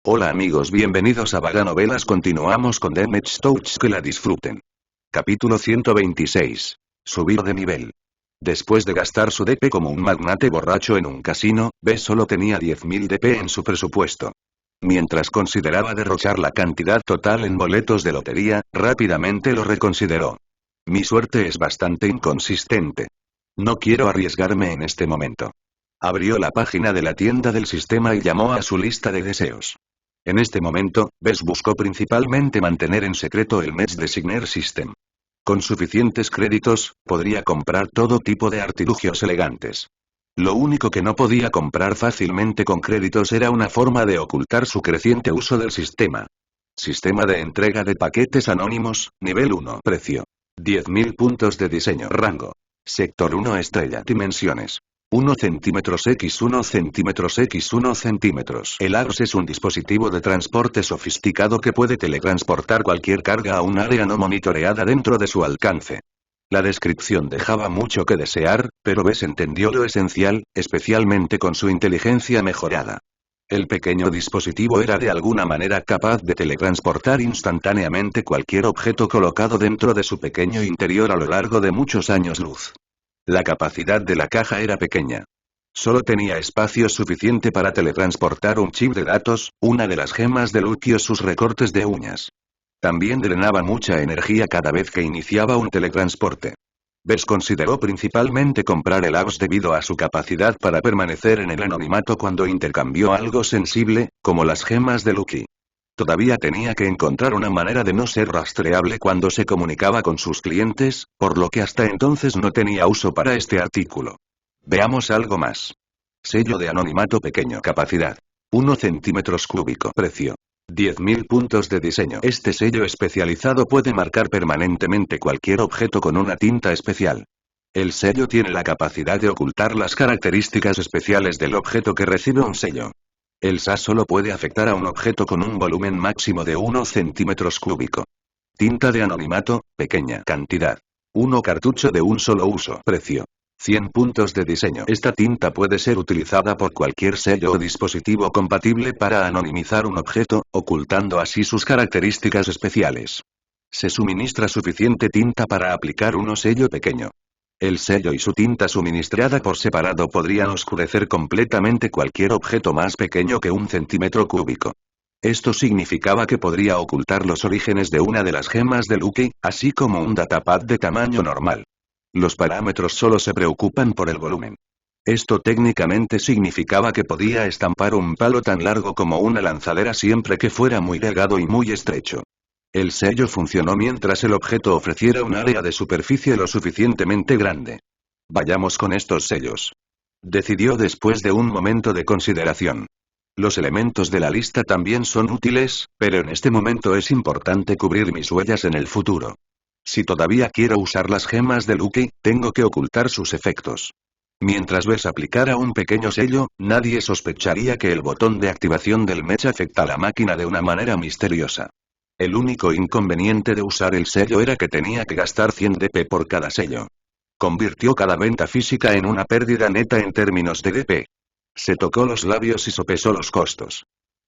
Hola amigos, bienvenidos a Vaga Novelas. Continuamos con Damage Touch, que la disfruten. Capítulo 126. Subir de nivel. Después de gastar su DP como un magnate borracho en un casino, B solo tenía 10.000 DP en su presupuesto. Mientras consideraba derrochar la cantidad total en boletos de lotería, rápidamente lo reconsideró. Mi suerte es bastante inconsistente. No quiero arriesgarme en este momento. Abrió la página de la tienda del sistema y llamó a su lista de deseos. En este momento, Bess buscó principalmente mantener en secreto el Match Designer System. Con suficientes créditos, podría comprar todo tipo de artilugios elegantes. Lo único que no podía comprar fácilmente con créditos era una forma de ocultar su creciente uso del sistema. Sistema de entrega de paquetes anónimos, nivel 1. Precio: 10.000 puntos de diseño. Rango: Sector 1 estrella. Dimensiones: 1 centímetros x 1 centímetros x 1 centímetros. El ARS es un dispositivo de transporte sofisticado que puede teletransportar cualquier carga a un área no monitoreada dentro de su alcance. La descripción dejaba mucho que desear, pero Bess entendió lo esencial, especialmente con su inteligencia mejorada. El pequeño dispositivo era de alguna manera capaz de teletransportar instantáneamente cualquier objeto colocado dentro de su pequeño interior a lo largo de muchos años luz. La capacidad de la caja era pequeña. Solo tenía espacio suficiente para teletransportar un chip de datos, una de las gemas de Lucky o sus recortes de uñas. También drenaba mucha energía cada vez que iniciaba un teletransporte. Bess consideró principalmente comprar el ABS debido a su capacidad para permanecer en el anonimato cuando intercambió algo sensible, como las gemas de Lucky. Todavía tenía que encontrar una manera de no ser rastreable cuando se comunicaba con sus clientes, por lo que hasta entonces no tenía uso para este artículo. Veamos algo más. Sello de anonimato pequeño. Capacidad: 1 centímetros cúbico. Precio: 10.000 puntos de diseño. Este sello especializado puede marcar permanentemente cualquier objeto con una tinta especial. El sello tiene la capacidad de ocultar las características especiales del objeto que recibe un sello. El SAS solo puede afectar a un objeto con un volumen máximo de 1 centímetros cúbico. Tinta de anonimato, pequeña cantidad. 1 cartucho de un solo uso. Precio: 100 puntos de diseño. Esta tinta puede ser utilizada por cualquier sello o dispositivo compatible para anonimizar un objeto, ocultando así sus características especiales. Se suministra suficiente tinta para aplicar un sello pequeño. El sello y su tinta suministrada por separado podrían oscurecer completamente cualquier objeto más pequeño que 1 centímetro cúbico. Esto significaba que podría ocultar los orígenes de una de las gemas de Lucky, así como un datapad de tamaño normal. Los parámetros solo se preocupan por el volumen. Esto técnicamente significaba que podía estampar un palo tan largo como una lanzadera siempre que fuera muy delgado y muy estrecho. El sello funcionó mientras el objeto ofreciera un área de superficie lo suficientemente grande. Vayamos con estos sellos. Decidió después de un momento de consideración. Los elementos de la lista también son útiles, pero en este momento es importante cubrir mis huellas en el futuro. Si todavía quiero usar las gemas de Lucky, tengo que ocultar sus efectos. Mientras Bess aplicara un pequeño sello, nadie sospecharía que el botón de activación del Match afecta a la máquina de una manera misteriosa. El único inconveniente de usar el sello era que tenía que gastar 100 DP por cada sello. Convirtió cada venta física en una pérdida neta en términos de DP. Se tocó los labios y sopesó los costos.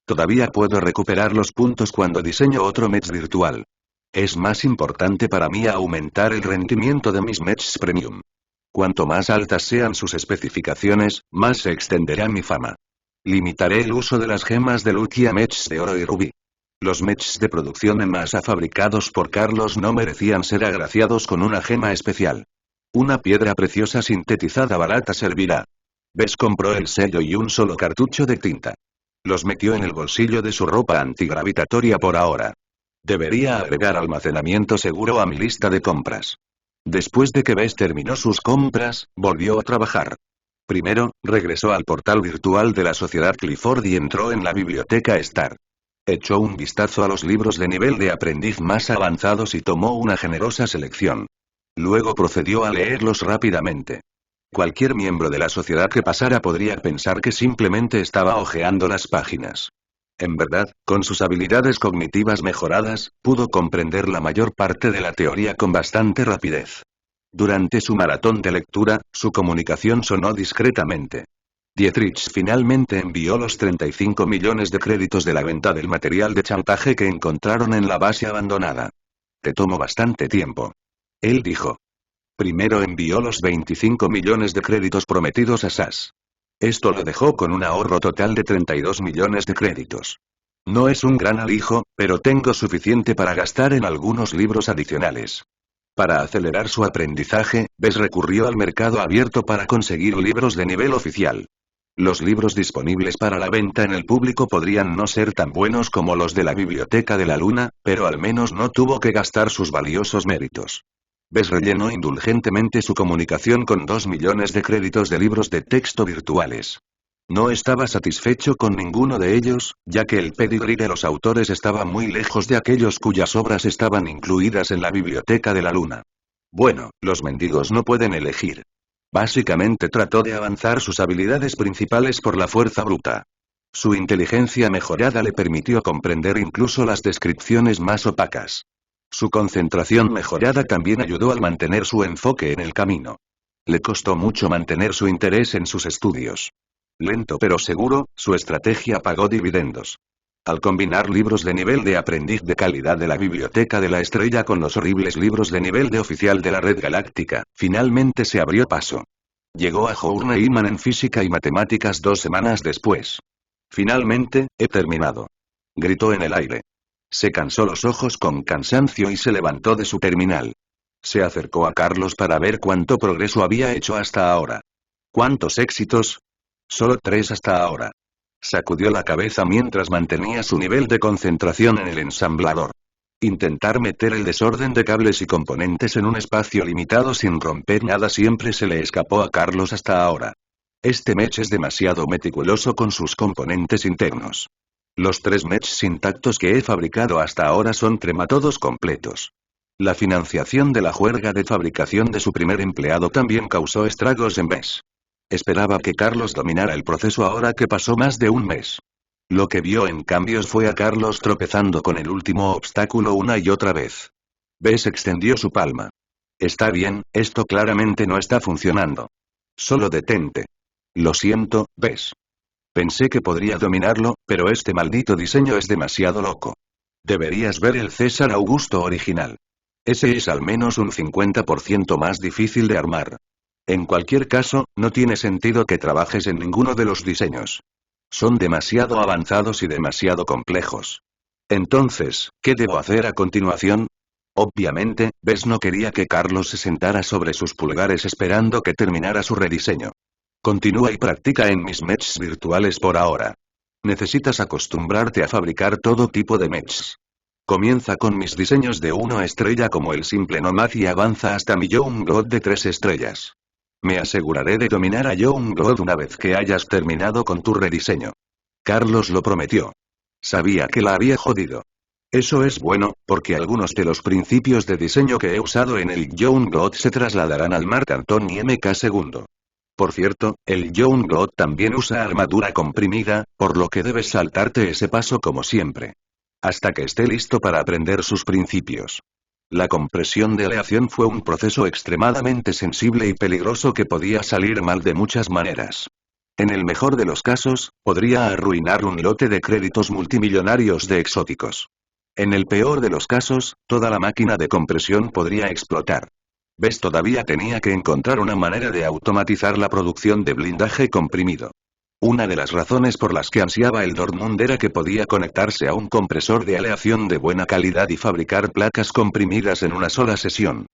Todavía puedo recuperar los puntos cuando diseño otro match virtual. Es más importante para mí aumentar el rendimiento de mis matches premium. Cuanto más altas sean sus especificaciones, más se extenderá mi fama. Limitaré el uso de las gemas de Lucky a matches de oro y rubí. Los matches de producción en masa fabricados por Carlos no merecían ser agraciados con una gema especial. Una piedra preciosa sintetizada barata servirá. Bess compró el sello y un solo cartucho de tinta. Los metió en el bolsillo de su ropa antigravitatoria por ahora. Debería agregar almacenamiento seguro a mi lista de compras. Después de que Bess terminó sus compras, volvió a trabajar. Primero, regresó al portal virtual de la Sociedad Clifford y entró en la biblioteca Star. Echó un vistazo a los libros de nivel de aprendiz más avanzados y tomó una generosa selección. Luego procedió a leerlos rápidamente. Cualquier miembro de la sociedad que pasara podría pensar que simplemente estaba hojeando las páginas. En verdad, con sus habilidades cognitivas mejoradas, pudo comprender la mayor parte de la teoría con bastante rapidez. Durante su maratón de lectura, su comunicación sonó discretamente. Dietrich finalmente envió los 35 millones de créditos de la venta del material de chantaje que encontraron en la base abandonada. Te tomó bastante tiempo. Él dijo. Primero envió los 25 millones de créditos prometidos a SAS. Esto lo dejó con un ahorro total de 32 millones de créditos. No es un gran alijo, pero tengo suficiente para gastar en algunos libros adicionales. Para acelerar su aprendizaje, Bess recurrió al mercado abierto para conseguir libros de nivel oficial. Los libros disponibles para la venta en el público podrían no ser tan buenos como los de la Biblioteca de la Luna, pero al menos no tuvo que gastar sus valiosos méritos. Bess rellenó indulgentemente su comunicación con 2 millones de créditos de libros de texto virtuales. No estaba satisfecho con ninguno de ellos, ya que el pedigrí de los autores estaba muy lejos de aquellos cuyas obras estaban incluidas en la Biblioteca de la Luna. Bueno, los mendigos no pueden elegir. Básicamente trató de avanzar sus habilidades principales por la fuerza bruta. Su inteligencia mejorada le permitió comprender incluso las descripciones más opacas. Su concentración mejorada también ayudó al mantener su enfoque en el camino. Le costó mucho mantener su interés en sus estudios. Lento pero seguro, su estrategia pagó dividendos. Al combinar libros de nivel de aprendiz de calidad de la Biblioteca de la Estrella con los horribles libros de nivel de oficial de la Red Galáctica, finalmente se abrió paso. Llegó a Journeyman en física y matemáticas 2 semanas después. Finalmente, he terminado. Gritó en el aire. Se cansó los ojos con cansancio y se levantó de su terminal. Se acercó a Carlos para ver cuánto progreso había hecho hasta ahora. ¿Cuántos éxitos? Solo 3 hasta ahora. Sacudió la cabeza mientras mantenía su nivel de concentración en el ensamblador. Intentar meter el desorden de cables y componentes en un espacio limitado sin romper nada siempre se le escapó a Carlos hasta ahora. Este mech es demasiado meticuloso con sus componentes internos. Los 3 mechs intactos que he fabricado hasta ahora son trematodos completos. La financiación de la juerga de fabricación de su primer empleado también causó estragos en Bess. Esperaba que Carlos dominara el proceso ahora que pasó más de un mes. Lo que vio en cambios fue a Carlos tropezando con el último obstáculo una y otra vez. Bess extendió su palma. Está bien, esto claramente no está funcionando. Solo detente. Lo siento, Bess. Pensé que podría dominarlo, pero este maldito diseño es demasiado loco. Deberías ver el César Augusto original. Ese es al menos un 50% más difícil de armar. En cualquier caso, no tiene sentido que trabajes en ninguno de los diseños. Son demasiado avanzados y demasiado complejos. Entonces, ¿qué debo hacer a continuación? Obviamente, Bess no quería que Carlos se sentara sobre sus pulgares esperando que terminara su rediseño. Continúa y practica en mis mechs virtuales por ahora. Necesitas acostumbrarte a fabricar todo tipo de mechs. Comienza con mis diseños de 1 estrella como el simple Nomad y avanza hasta mi Youngblood de 3 estrellas. Me aseguraré de dominar a Youngblood una vez que hayas terminado con tu rediseño. Carlos lo prometió. Sabía que la había jodido. Eso es bueno, porque algunos de los principios de diseño que he usado en el Youngblood se trasladarán al Mark Antony MK2. Por cierto, el Youngblood también usa armadura comprimida, por lo que debes saltarte ese paso como siempre. Hasta que esté listo para aprender sus principios. La compresión de aleación fue un proceso extremadamente sensible y peligroso que podía salir mal de muchas maneras. En el mejor de los casos, podría arruinar un lote de créditos multimillonarios de exóticos. En el peor de los casos, toda la máquina de compresión podría explotar. Bess todavía tenía que encontrar una manera de automatizar la producción de blindaje comprimido. Una de las razones por las que ansiaba el Dortmund era que podía conectarse a un compresor de aleación de buena calidad y fabricar placas comprimidas en una sola sesión.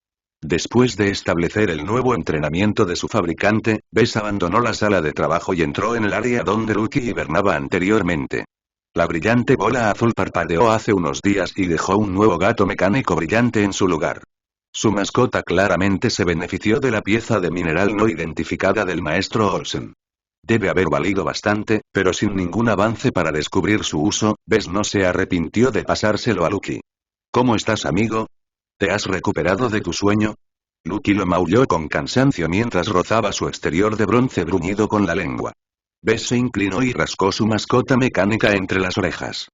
Después de establecer el nuevo entrenamiento de su fabricante, Bess abandonó la sala de trabajo y entró en el área donde Lucky hibernaba anteriormente. La brillante bola azul parpadeó hace unos días y dejó un nuevo gato mecánico brillante en su lugar. Su mascota claramente se benefició de la pieza de mineral no identificada del maestro Olsen. Debe haber valido bastante, pero sin ningún avance para descubrir su uso, Bess no se arrepintió de pasárselo a Lucky. ¿Cómo estás, amigo? ¿Te has recuperado de tu sueño? Lucky lo maulló con cansancio mientras rozaba su exterior de bronce bruñido con la lengua. Bess se inclinó y rascó su mascota mecánica entre las orejas.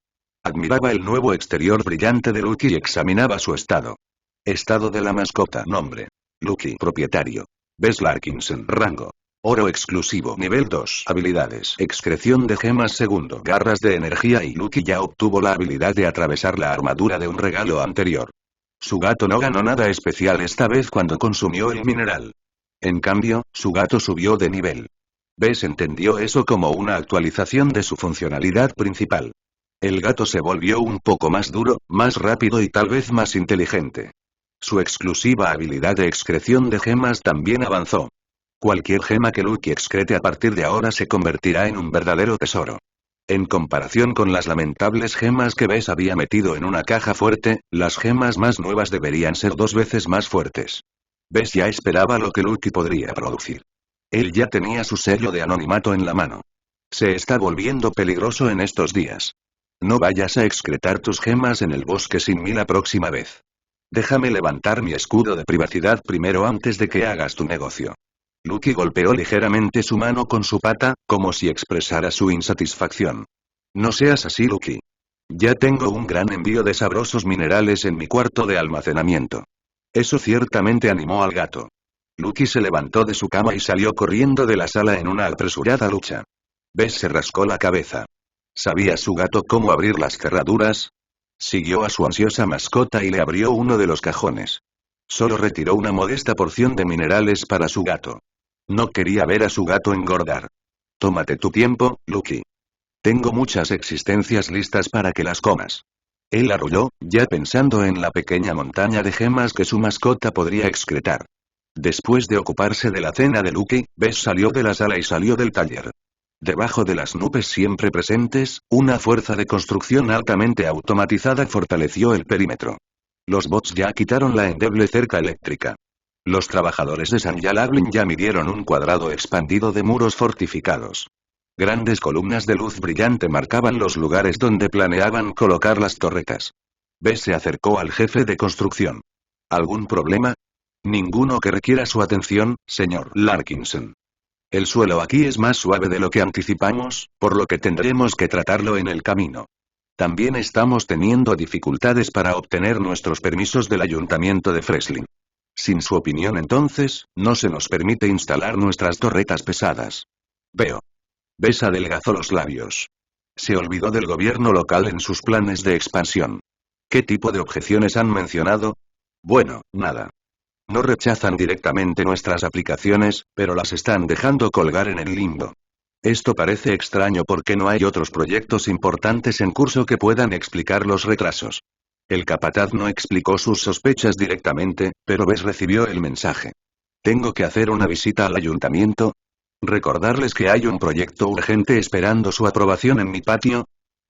Admiraba el nuevo exterior brillante de Lucky y examinaba su estado. Estado de la mascota. Nombre. Lucky. Propietario. Bess Larkinson. Rango. Oro exclusivo nivel 2. Habilidades. Excreción de gemas segundo. Garras de energía y Lucky ya obtuvo la habilidad de atravesar la armadura de un regalo anterior. Su gato no ganó nada especial esta vez cuando consumió el mineral. En cambio, su gato subió de nivel. Bess entendió eso como una actualización de su funcionalidad principal. El gato se volvió un poco más duro, más rápido y tal vez más inteligente. Su exclusiva habilidad de excreción de gemas también avanzó. Cualquier gema que Lucky excrete a partir de ahora se convertirá en un verdadero tesoro. En comparación con las lamentables gemas que Bess había metido en una caja fuerte, las gemas más nuevas deberían ser 2 veces más fuertes. Bess ya esperaba lo que Lucky podría producir. Él ya tenía su sello de anonimato en la mano. Se está volviendo peligroso en estos días. No vayas a excretar tus gemas en el bosque sin mí la próxima vez. Déjame levantar mi escudo de privacidad primero antes de que hagas tu negocio. Lucky golpeó ligeramente su mano con su pata, como si expresara su insatisfacción. No seas así, Lucky. Ya tengo un gran envío de sabrosos minerales en mi cuarto de almacenamiento. Eso ciertamente animó al gato. Lucky se levantó de su cama y salió corriendo de la sala en una apresurada lucha. Bess se rascó la cabeza. ¿Sabía su gato cómo abrir las cerraduras? Siguió a su ansiosa mascota y le abrió uno de los cajones. Solo retiró una modesta porción de minerales para su gato. No quería ver a su gato engordar. Tómate tu tiempo, Lucky. Tengo muchas existencias listas para que las comas. Él arrulló, ya pensando en la pequeña montaña de gemas que su mascota podría excretar. Después de ocuparse de la cena de Lucky, Bess salió de la sala y salió del taller. Debajo de las nubes siempre presentes, una fuerza de construcción altamente automatizada fortaleció el perímetro. Los bots ya quitaron la endeble cerca eléctrica. Los trabajadores de San Yalablin ya midieron un cuadrado expandido de muros fortificados. Grandes columnas de luz brillante marcaban los lugares donde planeaban colocar las torretas. Bess se acercó al jefe de construcción. ¿Algún problema? Ninguno que requiera su atención, señor Larkinson. El suelo aquí es más suave de lo que anticipamos, por lo que tendremos que tratarlo en el camino. También estamos teniendo dificultades para obtener nuestros permisos del ayuntamiento de Freslin. Sin su opinión entonces, no se nos permite instalar nuestras torretas pesadas. Veo. Bess adelgazó los labios. Se olvidó del gobierno local en sus planes de expansión. ¿Qué tipo de objeciones han mencionado? Bueno, nada. No rechazan directamente nuestras aplicaciones, pero las están dejando colgar en el limbo. Esto parece extraño porque no hay otros proyectos importantes en curso que puedan explicar los retrasos. El capataz no explicó sus sospechas directamente, pero Bess recibió el mensaje. ¿Tengo que hacer una visita al ayuntamiento? ¿Recordarles que hay un proyecto urgente esperando su aprobación en mi patio?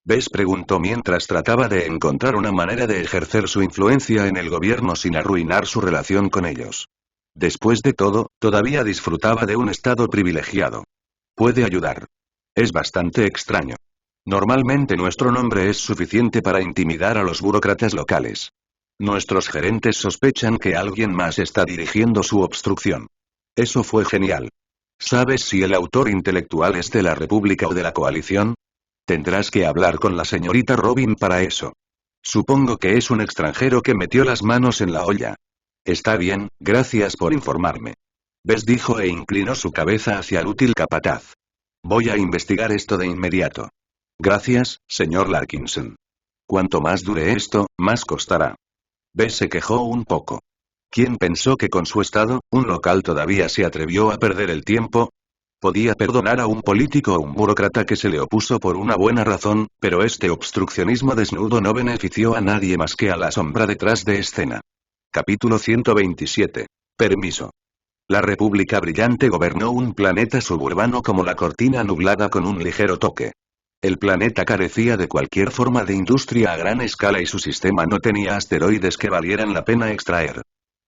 Bess preguntó mientras trataba de encontrar una manera de ejercer su influencia en el gobierno sin arruinar su relación con ellos. Después de todo, todavía disfrutaba de un estado privilegiado. Puede ayudar. Es bastante extraño. Normalmente nuestro nombre es suficiente para intimidar a los burócratas locales. Nuestros gerentes sospechan que alguien más está dirigiendo su obstrucción. Eso fue genial. ¿Sabes si el autor intelectual es de la República o de la Coalición? Tendrás que hablar con la señorita Robin para eso. Supongo que es un extranjero que metió las manos en la olla. Está bien, gracias por informarme. Bess dijo e inclinó su cabeza hacia el útil capataz. Voy a investigar esto de inmediato. Gracias, señor Larkinson. Cuanto más dure esto, más costará. Bess se quejó un poco. ¿Quién pensó que con su estado, un local todavía se atrevió a perder el tiempo? Podía perdonar a un político o un burócrata que se le opuso por una buena razón, pero este obstruccionismo desnudo no benefició a nadie más que a la sombra detrás de escena. Capítulo 127. Permiso. La República Brillante gobernó un planeta suburbano como la cortina nublada con un ligero toque. El planeta carecía de cualquier forma de industria a gran escala y su sistema no tenía asteroides que valieran la pena extraer.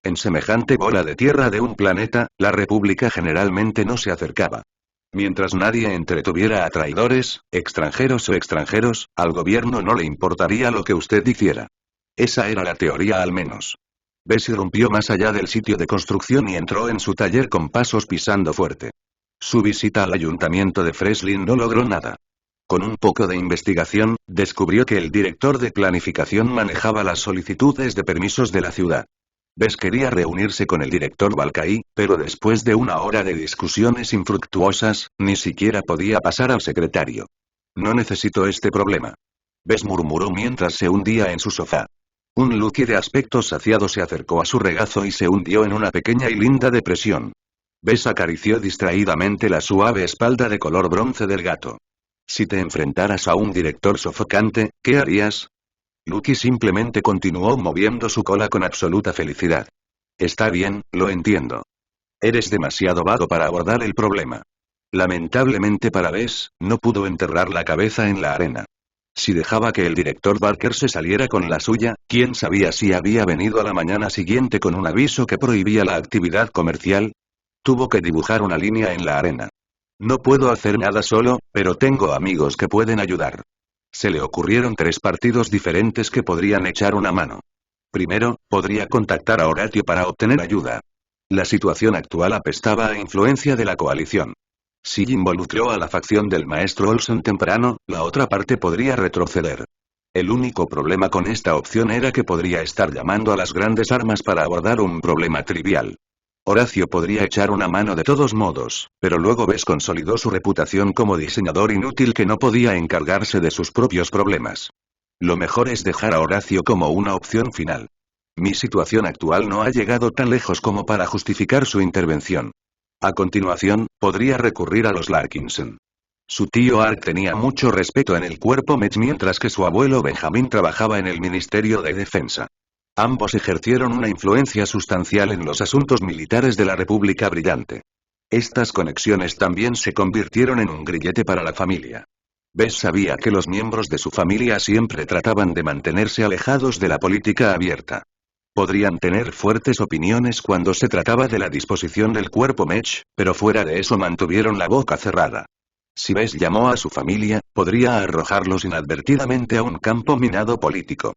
En semejante bola de tierra de un planeta, la República generalmente no se acercaba. Mientras nadie entretuviera a traidores, extranjeros o extranjeros, al gobierno no le importaría lo que usted hiciera. Esa era la teoría al menos. Bess irrumpió más allá del sitio de construcción y entró en su taller con pasos pisando fuerte. Su visita al ayuntamiento de Freslin no logró nada. Con un poco de investigación, descubrió que el director de planificación manejaba las solicitudes de permisos de la ciudad. Bes quería reunirse con el director Balkai, pero después de una hora de discusiones infructuosas, ni siquiera podía pasar al secretario. No necesito este problema. Bes murmuró mientras se hundía en su sofá. Un Lucky de aspecto saciado se acercó a su regazo y se hundió en una pequeña y linda depresión. Bes acarició distraídamente la suave espalda de color bronce del gato. Si te enfrentaras a un director sofocante, ¿qué harías? Lucky simplemente continuó moviendo su cola con absoluta felicidad. Está bien, lo entiendo. Eres demasiado vago para abordar el problema. Lamentablemente para Bes, no pudo enterrar la cabeza en la arena. Si dejaba que el director Barker se saliera con la suya, quién sabía si había venido a la mañana siguiente con un aviso que prohibía la actividad comercial. Tuvo que dibujar una línea en la arena. No puedo hacer nada solo, pero tengo amigos que pueden ayudar. Se le ocurrieron 3 partidos diferentes que podrían echar una mano. Primero, podría contactar a Horatio para obtener ayuda. La situación actual apestaba a influencia de la coalición. Si involucró a la facción del maestro Olson temprano, la otra parte podría retroceder. El único problema con esta opción era que podría estar llamando a las grandes armas para abordar un problema trivial. Horacio podría echar una mano de todos modos, pero luego Bes consolidó su reputación como diseñador inútil que no podía encargarse de sus propios problemas. Lo mejor es dejar a Horacio como una opción final. Mi situación actual no ha llegado tan lejos como para justificar su intervención. A continuación, podría recurrir a los Larkinson. Su tío Ark tenía mucho respeto en el cuerpo Mech mientras que su abuelo Benjamin trabajaba en el Ministerio de Defensa. Ambos ejercieron una influencia sustancial en los asuntos militares de la República Brillante. Estas conexiones también se convirtieron en un grillete para la familia. Bes sabía que los miembros de su familia siempre trataban de mantenerse alejados de la política abierta. Podrían tener fuertes opiniones cuando se trataba de la disposición del cuerpo Mech, pero fuera de eso mantuvieron la boca cerrada. Si Bes llamó a su familia, podría arrojarlos inadvertidamente a un campo minado político.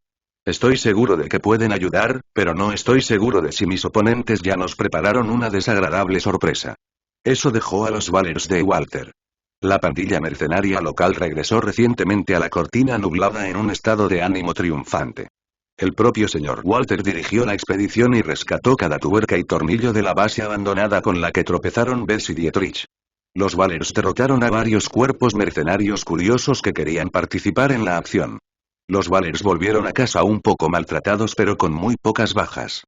Estoy seguro de que pueden ayudar, pero no estoy seguro de si mis oponentes ya nos prepararon una desagradable sorpresa. Eso dejó a los Valers de Walter. La pandilla mercenaria local regresó recientemente a la cortina nublada en un estado de ánimo triunfante. El propio señor Walter dirigió la expedición y rescató cada tuerca y tornillo de la base abandonada con la que tropezaron Bess y Dietrich. Los Valers derrotaron a varios cuerpos mercenarios curiosos que querían participar en la acción. Los Valers volvieron a casa un poco maltratados pero con muy pocas bajas.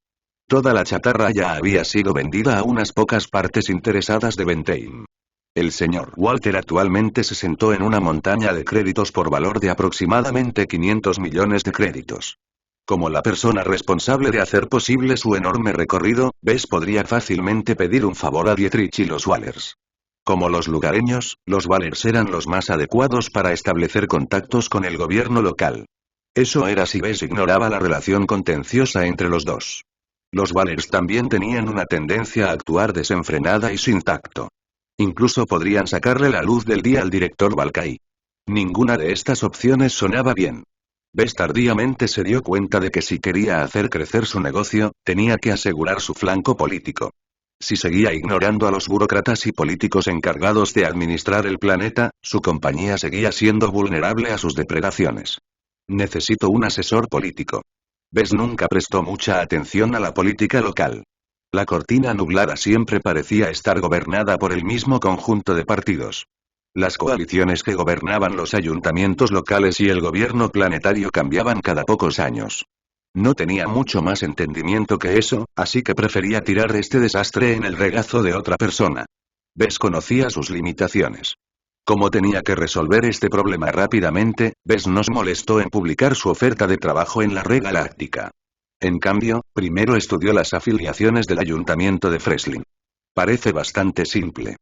Toda la chatarra ya había sido vendida a unas pocas partes interesadas de Bentheim. El señor Walter actualmente se sentó en una montaña de créditos por valor de aproximadamente 500 millones de créditos. Como la persona responsable de hacer posible su enorme recorrido, Bess podría fácilmente pedir un favor a Dietrich y los Valers. Como los lugareños, los Valers eran los más adecuados para establecer contactos con el gobierno local. Eso era si Bess ignoraba la relación contenciosa entre los dos. Los Valers también tenían una tendencia a actuar desenfrenada y sin tacto. Incluso podrían sacarle la luz del día al director Balkai. Ninguna de estas opciones sonaba bien. Bess tardíamente se dio cuenta de que si quería hacer crecer su negocio, tenía que asegurar su flanco político. Si seguía ignorando a los burócratas y políticos encargados de administrar el planeta, su compañía seguía siendo vulnerable a sus depredaciones. Necesito un asesor político. Bess nunca prestó mucha atención a la política local. La cortina nublada siempre parecía estar gobernada por el mismo conjunto de partidos. Las coaliciones que gobernaban los ayuntamientos locales y el gobierno planetario cambiaban cada pocos años. No tenía mucho más entendimiento que eso, así que prefería tirar este desastre en el regazo de otra persona. Bess conocía sus limitaciones. Como tenía que resolver este problema rápidamente, Bess no se molestó en publicar su oferta de trabajo en la Red Galáctica. En cambio, primero estudió las afiliaciones del ayuntamiento de Freslin. Parece bastante simple.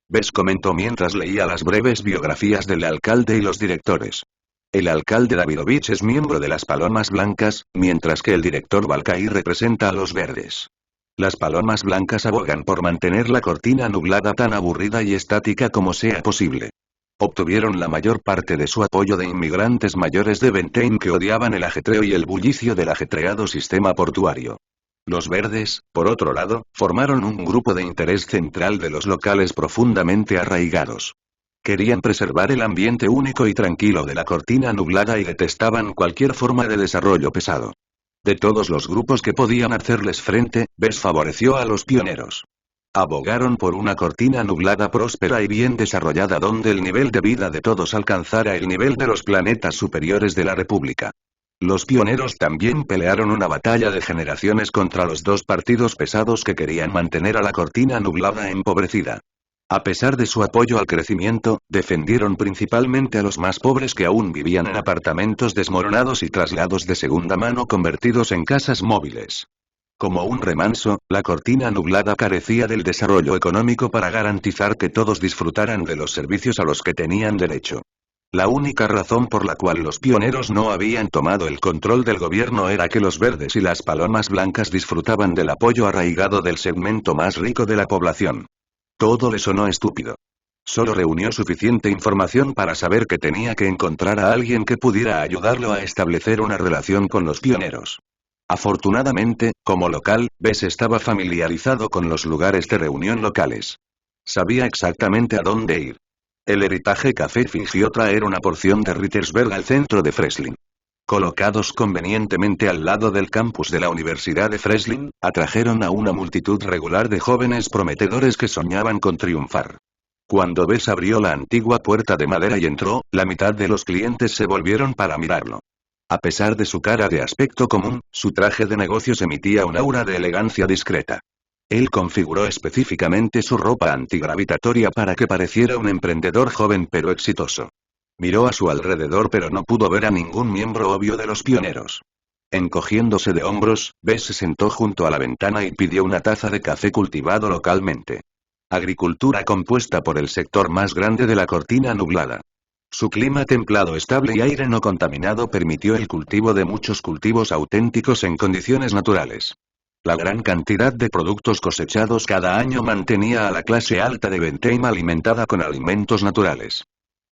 Bess comentó mientras leía las breves biografías del alcalde y los directores. El alcalde Davidovich es miembro de las Palomas Blancas, mientras que el director Balkai representa a los verdes. Las Palomas Blancas abogan por mantener la cortina nublada tan aburrida y estática como sea posible. Obtuvieron la mayor parte de su apoyo de inmigrantes mayores de Bentheim que odiaban el ajetreo y el bullicio del ajetreado sistema portuario. Los verdes, por otro lado, formaron un grupo de interés central de los locales profundamente arraigados. Querían preservar el ambiente único y tranquilo de la cortina nublada y detestaban cualquier forma de desarrollo pesado. De todos los grupos que podían hacerles frente, Bess favoreció a los pioneros. Abogaron por una cortina nublada próspera y bien desarrollada donde el nivel de vida de todos alcanzara el nivel de los planetas superiores de la República. Los pioneros también pelearon una batalla de generaciones contra los dos partidos pesados que querían mantener a la cortina nublada empobrecida. A pesar de su apoyo al crecimiento, defendieron principalmente a los más pobres que aún vivían en apartamentos desmoronados y traslados de segunda mano convertidos en casas móviles. Como un remanso, la cortina nublada carecía del desarrollo económico para garantizar que todos disfrutaran de los servicios a los que tenían derecho. La única razón por la cual los pioneros no habían tomado el control del gobierno era que los verdes y las palomas blancas disfrutaban del apoyo arraigado del segmento más rico de la población. Todo le sonó estúpido. Solo reunió suficiente información para saber que tenía que encontrar a alguien que pudiera ayudarlo a establecer una relación con los pioneros. Afortunadamente, como local, Bess estaba familiarizado con los lugares de reunión locales. Sabía exactamente a dónde ir. El Heritage Café fingió traer una porción de Rittersberg al centro de Freslin. Colocados convenientemente al lado del campus de la Universidad de Freslin, atrajeron a una multitud regular de jóvenes prometedores que soñaban con triunfar. Cuando Bess abrió la antigua puerta de madera y entró, la mitad de los clientes se volvieron para mirarlo. A pesar de su cara de aspecto común, su traje de negocios emitía un aura de elegancia discreta. Él configuró específicamente su ropa antigravitatoria para que pareciera un emprendedor joven pero exitoso. Miró a su alrededor pero no pudo ver a ningún miembro obvio de los pioneros. Encogiéndose de hombros, Bess se sentó junto a la ventana y pidió una taza de café cultivado localmente. Agricultura compuesta por el sector más grande de la cortina nublada. Su clima templado estable y aire no contaminado permitió el cultivo de muchos cultivos auténticos en condiciones naturales. La gran cantidad de productos cosechados cada año mantenía a la clase alta de Bentheim alimentada con alimentos naturales.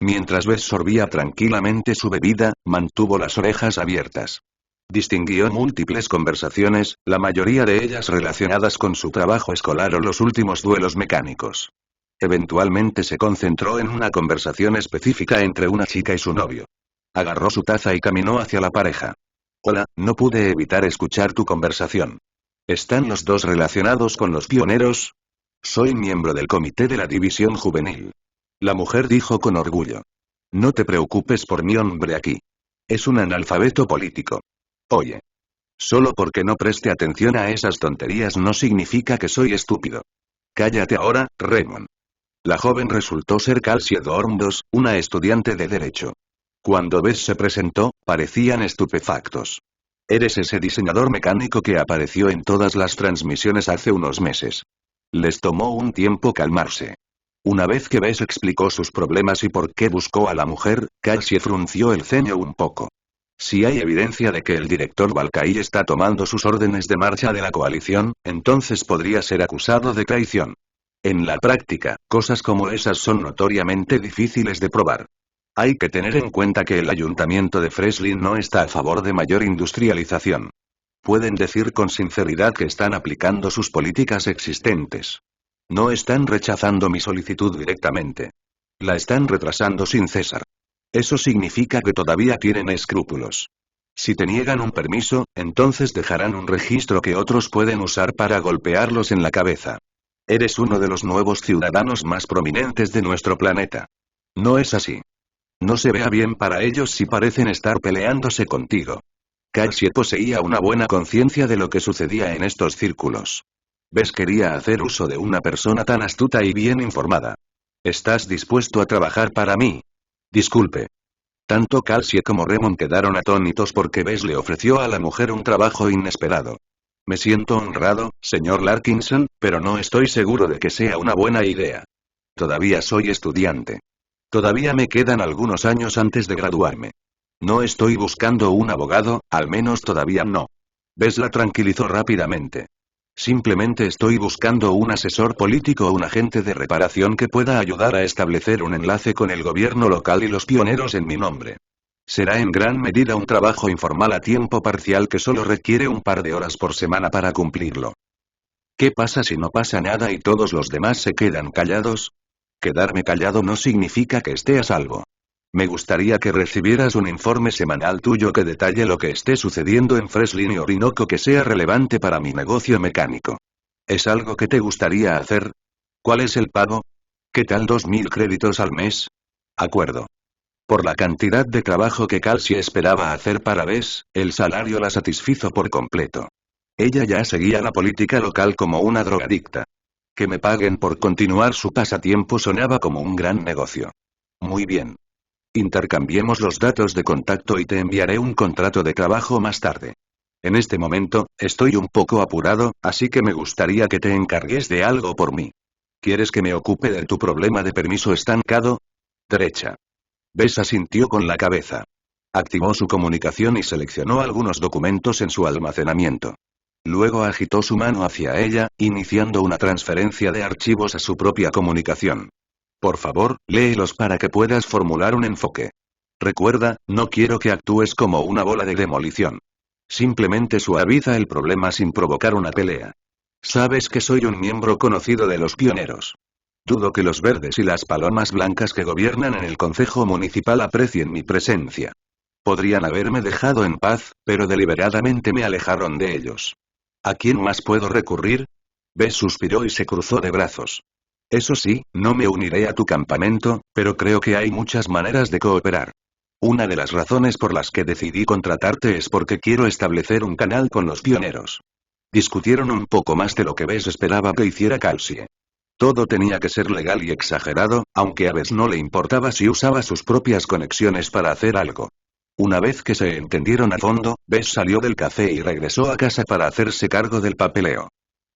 Mientras Bess sorbía tranquilamente su bebida, mantuvo las orejas abiertas. Distinguió múltiples conversaciones, la mayoría de ellas relacionadas con su trabajo escolar o los últimos duelos mecánicos. Eventualmente se concentró en una conversación específica entre una chica y su novio. Agarró su taza y caminó hacia la pareja. Hola, no pude evitar escuchar tu conversación. ¿Están los dos relacionados con los pioneros? Soy miembro del comité de la división juvenil. La mujer dijo con orgullo. No te preocupes por mi hombre aquí. Es un analfabeto político. Oye. Solo porque no preste atención a esas tonterías no significa que soy estúpido. Cállate ahora, Raymond. La joven resultó ser Calcie Dornbos, una estudiante de Derecho. Cuando Bess se presentó, parecían estupefactos. Eres ese diseñador mecánico que apareció en todas las transmisiones hace unos meses. Les tomó un tiempo calmarse. Una vez que Bess explicó sus problemas y por qué buscó a la mujer, Calcie frunció el ceño un poco. Si hay evidencia de que el director Valkyrie está tomando sus órdenes de marcha de la coalición, entonces podría ser acusado de traición. En la práctica, cosas como esas son notoriamente difíciles de probar. Hay que tener en cuenta que el ayuntamiento de Freslin no está a favor de mayor industrialización. Pueden decir con sinceridad que están aplicando sus políticas existentes. No están rechazando mi solicitud directamente. La están retrasando sin cesar. Eso significa que todavía tienen escrúpulos. Si te niegan un permiso, entonces dejarán un registro que otros pueden usar para golpearlos en la cabeza. Eres uno de los nuevos ciudadanos más prominentes de nuestro planeta. No es así. No se vea bien para ellos si parecen estar peleándose contigo. Calcie poseía una buena conciencia de lo que sucedía en estos círculos. Bess quería hacer uso de una persona tan astuta y bien informada. ¿Estás dispuesto a trabajar para mí? Disculpe. Tanto Calcie como Raymond quedaron atónitos porque Bess le ofreció a la mujer un trabajo inesperado. Me siento honrado, señor Larkinson, pero no estoy seguro de que sea una buena idea. Todavía soy estudiante. Todavía me quedan algunos años antes de graduarme. No estoy buscando un abogado, al menos todavía no. Bess la tranquilizó rápidamente. Simplemente estoy buscando un asesor político o un agente de reparación que pueda ayudar a establecer un enlace con el gobierno local y los pioneros en mi nombre. Será en gran medida un trabajo informal a tiempo parcial que solo requiere un par de horas por semana para cumplirlo. ¿Qué pasa si no pasa nada y todos los demás se quedan callados? Quedarme callado no significa que esté a salvo. Me gustaría que recibieras un informe semanal tuyo que detalle lo que esté sucediendo en Freslin y Orinoco que sea relevante para mi negocio mecánico. ¿Es algo que te gustaría hacer? ¿Cuál es el pago? ¿Qué tal 2000 créditos al mes? Acuerdo. Por la cantidad de trabajo que Calcie esperaba hacer para Bess, el salario la satisfizo por completo. Ella ya seguía la política local como una drogadicta. Que me paguen por continuar su pasatiempo sonaba como un gran negocio. Muy bien. Intercambiemos los datos de contacto y te enviaré un contrato de trabajo más tarde. En este momento, estoy un poco apurado, así que me gustaría que te encargues de algo por mí. ¿Quieres que me ocupe de tu problema de permiso estancado? Derecha. Bess asintió con la cabeza. Activó su comunicación y seleccionó algunos documentos en su almacenamiento. Luego agitó su mano hacia ella, iniciando una transferencia de archivos a su propia comunicación. Por favor, léelos para que puedas formular un enfoque. Recuerda, no quiero que actúes como una bola de demolición. Simplemente suaviza el problema sin provocar una pelea. Sabes que soy un miembro conocido de los pioneros. Dudo que los verdes y las palomas blancas que gobiernan en el concejo municipal aprecien mi presencia. Podrían haberme dejado en paz, pero deliberadamente me alejaron de ellos. ¿A quién más puedo recurrir? Bess suspiró y se cruzó de brazos. Eso sí, no me uniré a tu campamento, pero creo que hay muchas maneras de cooperar. Una de las razones por las que decidí contratarte es porque quiero establecer un canal con los pioneros. Discutieron un poco más de lo que Bess esperaba que hiciera Calcie. Todo tenía que ser legal y exagerado, aunque a Bess no le importaba si usaba sus propias conexiones para hacer algo. Una vez que se entendieron a fondo, Bess salió del café y regresó a casa para hacerse cargo del papeleo.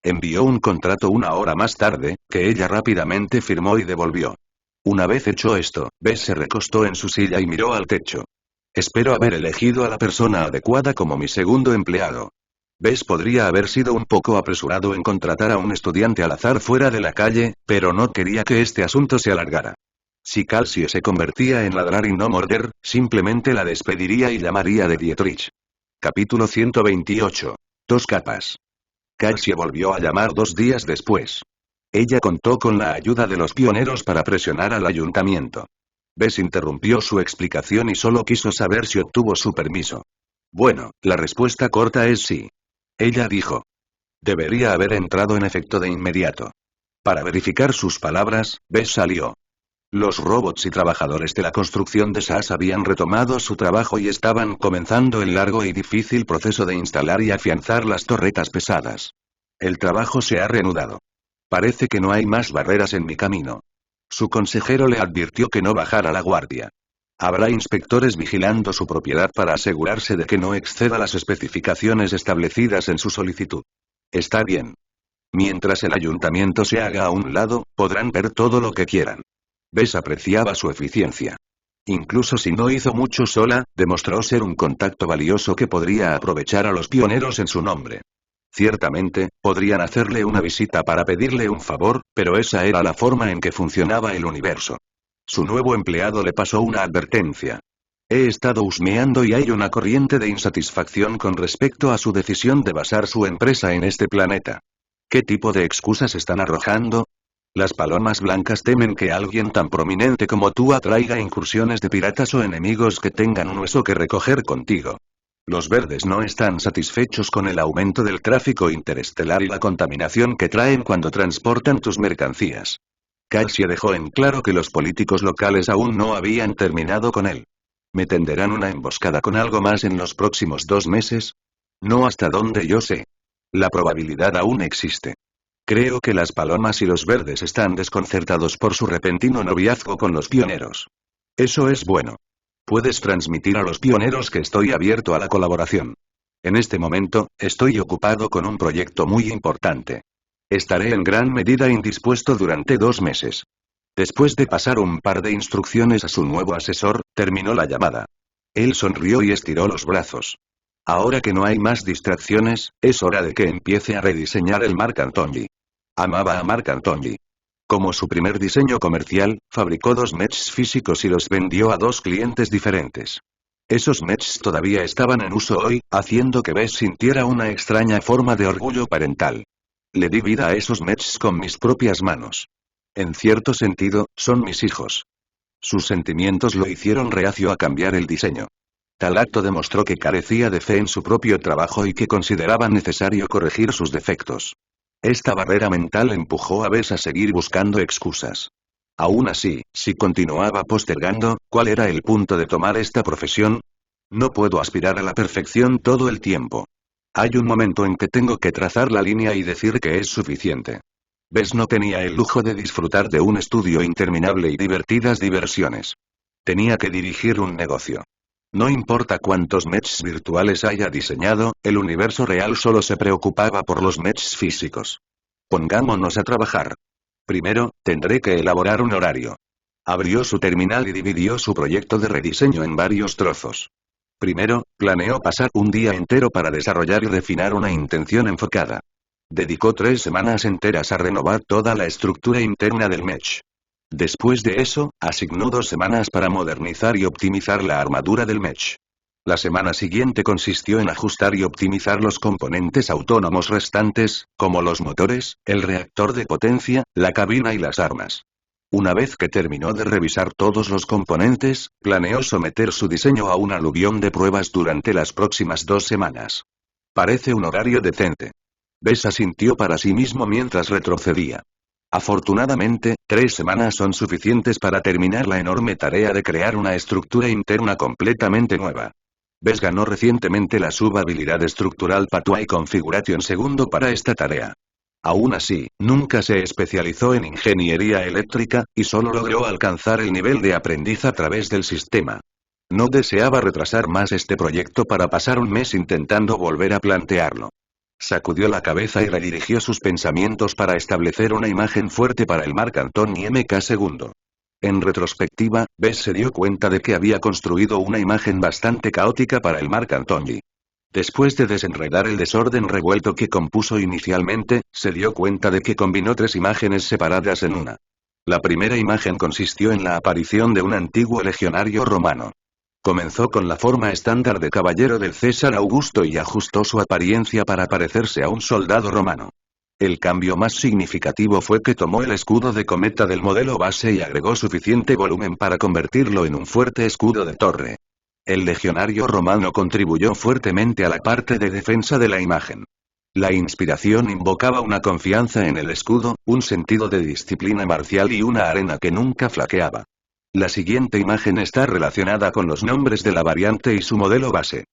Envió un contrato una hora más tarde, que ella rápidamente firmó y devolvió. Una vez hecho esto, Bess se recostó en su silla y miró al techo. Espero haber elegido a la persona adecuada como mi segundo empleado. Bess podría haber sido un poco apresurado en contratar a un estudiante al azar fuera de la calle, pero no quería que este asunto se alargara. Si Calcie se convertía en ladrar y no morder, simplemente la despediría y llamaría de Dietrich. Capítulo 128. Dos capas. Calcie volvió a llamar 2 días después. Ella contó con la ayuda de los pioneros para presionar al ayuntamiento. Bess interrumpió su explicación y solo quiso saber si obtuvo su permiso. Bueno, la respuesta corta es sí. Ella dijo. Debería haber entrado en efecto de inmediato. Para verificar sus palabras, Bess salió. Los robots y trabajadores de la construcción de SAS habían retomado su trabajo y estaban comenzando el largo y difícil proceso de instalar y afianzar las torretas pesadas. El trabajo se ha reanudado. Parece que no hay más barreras en mi camino. Su consejero le advirtió que no bajara la guardia. Habrá inspectores vigilando su propiedad para asegurarse de que no exceda las especificaciones establecidas en su solicitud. Está bien. Mientras el ayuntamiento se haga a un lado, podrán ver todo lo que quieran. Bess apreciaba su eficiencia. Incluso si no hizo mucho sola, demostró ser un contacto valioso que podría aprovechar a los pioneros en su nombre. Ciertamente, podrían hacerle una visita para pedirle un favor, pero esa era la forma en que funcionaba el universo. Su nuevo empleado le pasó una advertencia. He estado husmeando y hay una corriente de insatisfacción con respecto a su decisión de basar su empresa en este planeta. ¿Qué tipo de excusas están arrojando? Las palomas blancas temen que alguien tan prominente como tú atraiga incursiones de piratas o enemigos que tengan un hueso que recoger contigo. Los verdes no están satisfechos con el aumento del tráfico interestelar y la contaminación que traen cuando transportan tus mercancías. Calcie dejó en claro que los políticos locales aún no habían terminado con él. ¿Me tenderán una emboscada con algo más en los próximos 2 meses? No hasta donde yo sé. La probabilidad aún existe. Creo que las palomas y los verdes están desconcertados por su repentino noviazgo con los pioneros. Eso es bueno. Puedes transmitir a los pioneros que estoy abierto a la colaboración. En este momento, estoy ocupado con un proyecto muy importante. Estaré en gran medida indispuesto durante 2 meses. Después de pasar un par de instrucciones a su nuevo asesor, terminó la llamada. Él sonrió y estiró los brazos. Ahora que no hay más distracciones, es hora de que empiece a rediseñar el Marc Antony. Amaba a Marc Antony. Como su primer diseño comercial, fabricó 2 mechs físicos y los vendió a 2 clientes diferentes. Esos mechs todavía estaban en uso hoy, haciendo que Bess sintiera una extraña forma de orgullo parental. Le di vida a esos mechs con mis propias manos. En cierto sentido, son mis hijos. Sus sentimientos lo hicieron reacio a cambiar el diseño. Tal acto demostró que carecía de fe en su propio trabajo y que consideraba necesario corregir sus defectos. Esta barrera mental empujó a Bess a seguir buscando excusas. Aún así, si continuaba postergando, ¿cuál era el punto de tomar esta profesión? No puedo aspirar a la perfección todo el tiempo. Hay un momento en que tengo que trazar la línea y decir que es suficiente. Bess no tenía el lujo de disfrutar de un estudio interminable y divertidas diversiones. Tenía que dirigir un negocio. No importa cuántos mechs virtuales haya diseñado, el universo real solo se preocupaba por los mechs físicos. Pongámonos a trabajar. Primero, tendré que elaborar un horario. Abrió su terminal y dividió su proyecto de rediseño en varios trozos. Primero, planeó pasar un día entero para desarrollar y refinar una intención enfocada. Dedicó 3 semanas enteras a renovar toda la estructura interna del mech. Después de eso, asignó 2 semanas para modernizar y optimizar la armadura del mech. La semana siguiente consistió en ajustar y optimizar los componentes autónomos restantes, como los motores, el reactor de potencia, la cabina y las armas. Una vez que terminó de revisar todos los componentes, planeó someter su diseño a un aluvión de pruebas durante las próximas 2 semanas. Parece un horario decente. Bess asintió para sí mismo mientras retrocedía. Afortunadamente, 3 semanas son suficientes para terminar la enorme tarea de crear una estructura interna completamente nueva. Bess ganó recientemente la subhabilidad estructural Pathway Configuration segundo para esta tarea. Aún así, nunca se especializó en ingeniería eléctrica, y solo logró alcanzar el nivel de aprendiz a través del sistema. No deseaba retrasar más este proyecto para pasar un mes intentando volver a plantearlo. Sacudió la cabeza y redirigió sus pensamientos para establecer una imagen fuerte para el Marc Anthony MK II. En retrospectiva, Bess se dio cuenta de que había construido una imagen bastante caótica para el Marc Anthony. Después de desenredar el desorden revuelto que compuso inicialmente, se dio cuenta de que combinó 3 imágenes separadas en una. La primera imagen consistió en la aparición de un antiguo legionario romano. Comenzó con la forma estándar de caballero del César Augusto y ajustó su apariencia para parecerse a un soldado romano. El cambio más significativo fue que tomó el escudo de cometa del modelo base y agregó suficiente volumen para convertirlo en un fuerte escudo de torre. El legionario romano contribuyó fuertemente a la parte de defensa de la imagen. La inspiración invocaba una confianza en el escudo, un sentido de disciplina marcial y una arena que nunca flaqueaba. La siguiente imagen está relacionada con los nombres de la variante y su modelo base.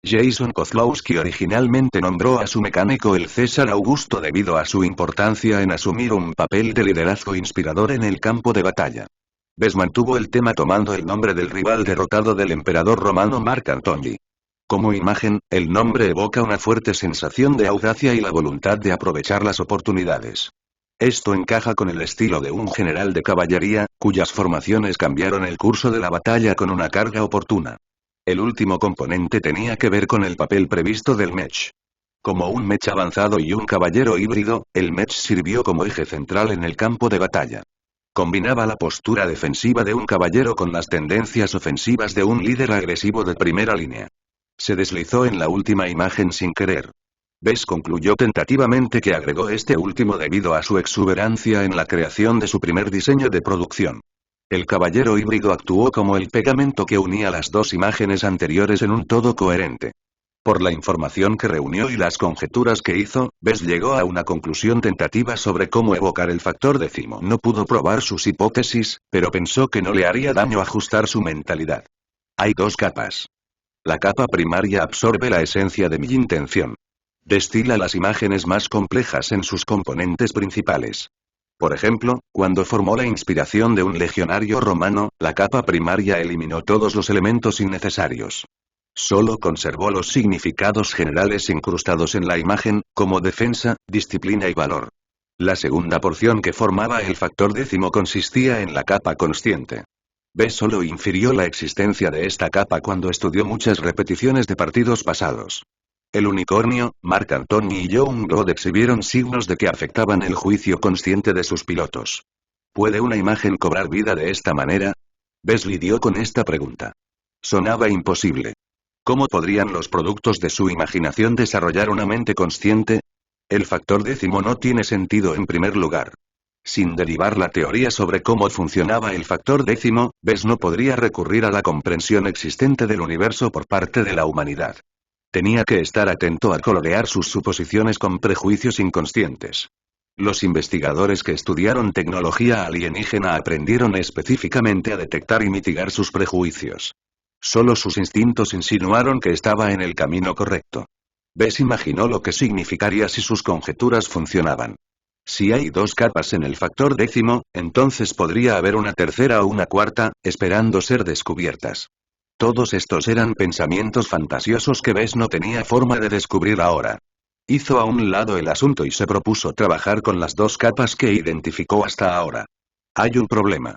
Jason Kozlowski originalmente nombró a su mecánico el César Augusto debido a su importancia en asumir un papel de liderazgo inspirador en el campo de batalla. Bess mantuvo el tema tomando el nombre del rival derrotado del emperador romano Marc Anthony. Como imagen, el nombre evoca una fuerte sensación de audacia y la voluntad de aprovechar las oportunidades. Esto encaja con el estilo de un general de caballería, cuyas formaciones cambiaron el curso de la batalla con una carga oportuna. El último componente tenía que ver con el papel previsto del mech. Como un mech avanzado y un caballero híbrido, el mech sirvió como eje central en el campo de batalla. Combinaba la postura defensiva de un caballero con las tendencias ofensivas de un líder agresivo de primera línea. Se deslizó en la última imagen sin querer. Bess concluyó tentativamente que agregó este último debido a su exuberancia en la creación de su primer diseño de producción. El caballero híbrido actuó como el pegamento que unía las 2 imágenes anteriores en un todo coherente. Por la información que reunió y las conjeturas que hizo, Bess llegó a una conclusión tentativa sobre cómo evocar el factor décimo. No pudo probar sus hipótesis, pero pensó que no le haría daño ajustar su mentalidad. Hay 2 capas. La capa primaria absorbe la esencia de mi intención. Destila las imágenes más complejas en sus componentes principales. Por ejemplo, cuando formó la inspiración de un legionario romano, la capa primaria eliminó todos los elementos innecesarios. Solo conservó los significados generales incrustados en la imagen, como defensa, disciplina y valor. La segunda porción que formaba el factor décimo consistía en la capa consciente. Bess solo infirió la existencia de esta capa cuando estudió muchas repeticiones de partidos pasados. El unicornio, Marc Anthony y Young God exhibieron signos de que afectaban el juicio consciente de sus pilotos. ¿Puede una imagen cobrar vida de esta manera? Bess lidió con esta pregunta. Sonaba imposible. ¿Cómo podrían los productos de su imaginación desarrollar una mente consciente? El factor décimo no tiene sentido en primer lugar. Sin derivar la teoría sobre cómo funcionaba el factor décimo, Bes no podría recurrir a la comprensión existente del universo por parte de la humanidad. Tenía que estar atento a colorear sus suposiciones con prejuicios inconscientes. Los investigadores que estudiaron tecnología alienígena aprendieron específicamente a detectar y mitigar sus prejuicios. Solo sus instintos insinuaron que estaba en el camino correcto. Bes imaginó lo que significaría si sus conjeturas funcionaban. Si hay dos capas en el factor décimo, entonces podría haber una tercera o una cuarta, esperando ser descubiertas. Todos estos eran pensamientos fantasiosos que Bes no tenía forma de descubrir ahora. Hizo a un lado el asunto y se propuso trabajar con las dos capas que identificó hasta ahora. Hay un problema.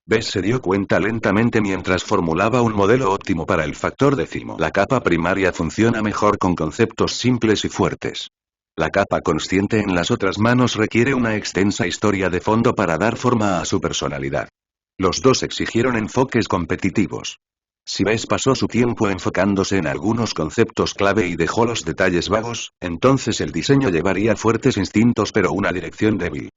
Bes se dio cuenta lentamente mientras formulaba un modelo óptimo para el factor décimo. La capa primaria funciona mejor con conceptos simples y fuertes. La capa consciente en las otras manos requiere una extensa historia de fondo para dar forma a su personalidad. Los dos exigieron enfoques competitivos. Si Bes pasó su tiempo enfocándose en algunos conceptos clave y dejó los detalles vagos, entonces el diseño llevaría fuertes instintos pero una dirección débil.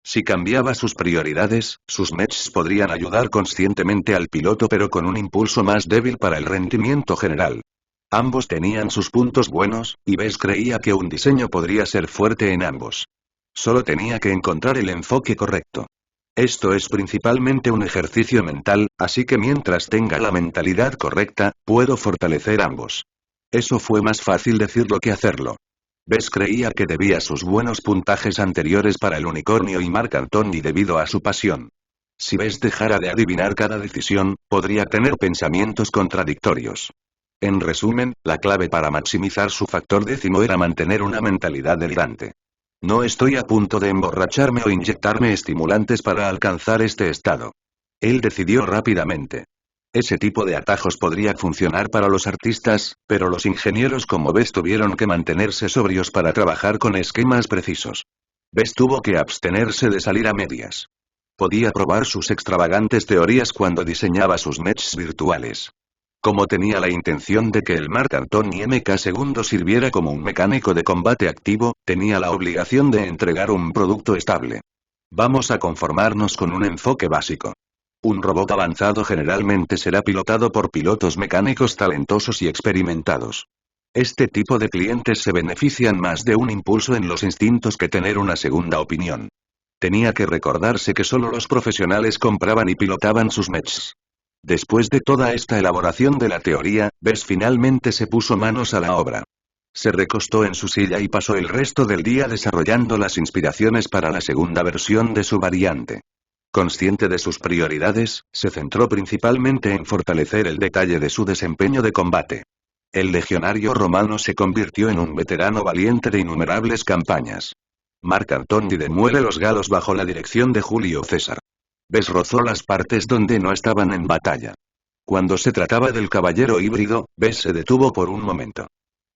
Si cambiaba sus prioridades, sus matches podrían ayudar conscientemente al piloto pero con un impulso más débil para el rendimiento general. Ambos tenían sus puntos buenos, y Bes creía que un diseño podría ser fuerte en ambos. Solo tenía que encontrar el enfoque correcto. Esto es principalmente un ejercicio mental, así que mientras tenga la mentalidad correcta, puedo fortalecer ambos. Eso fue más fácil decirlo que hacerlo. Bes creía que debía sus buenos puntajes anteriores para el unicornio y Marc Antony debido a su pasión. Si Bes dejara de adivinar cada decisión, podría tener pensamientos contradictorios. En resumen, la clave para maximizar su factor décimo era mantener una mentalidad delirante. No estoy a punto de emborracharme o inyectarme estimulantes para alcanzar este estado. Él decidió rápidamente. Ese tipo de atajos podría funcionar para los artistas, pero los ingenieros como Bes tuvieron que mantenerse sobrios para trabajar con esquemas precisos. Bes tuvo que abstenerse de salir a medias. Podía probar sus extravagantes teorías cuando diseñaba sus matches virtuales. Como tenía la intención de que el Marc Antony MK2 sirviera como un mecánico de combate activo, tenía la obligación de entregar un producto estable. Vamos a conformarnos con un enfoque básico. Un robot avanzado generalmente será pilotado por pilotos mecánicos talentosos y experimentados. Este tipo de clientes se benefician más de un impulso en los instintos que tener una segunda opinión. Tenía que recordarse que solo los profesionales compraban y pilotaban sus matches. Después de toda esta elaboración de la teoría, Bes finalmente se puso manos a la obra. Se recostó en su silla y pasó el resto del día desarrollando las inspiraciones para la segunda versión de su variante. Consciente de sus prioridades, se centró principalmente en fortalecer el detalle de su desempeño de combate. El legionario romano se convirtió en un veterano valiente de innumerables campañas. Marc Antony demuele los galos bajo la dirección de Julio César. Bes rozó las partes donde no estaban en batalla. Cuando se trataba del caballero híbrido, Bes se detuvo por un momento.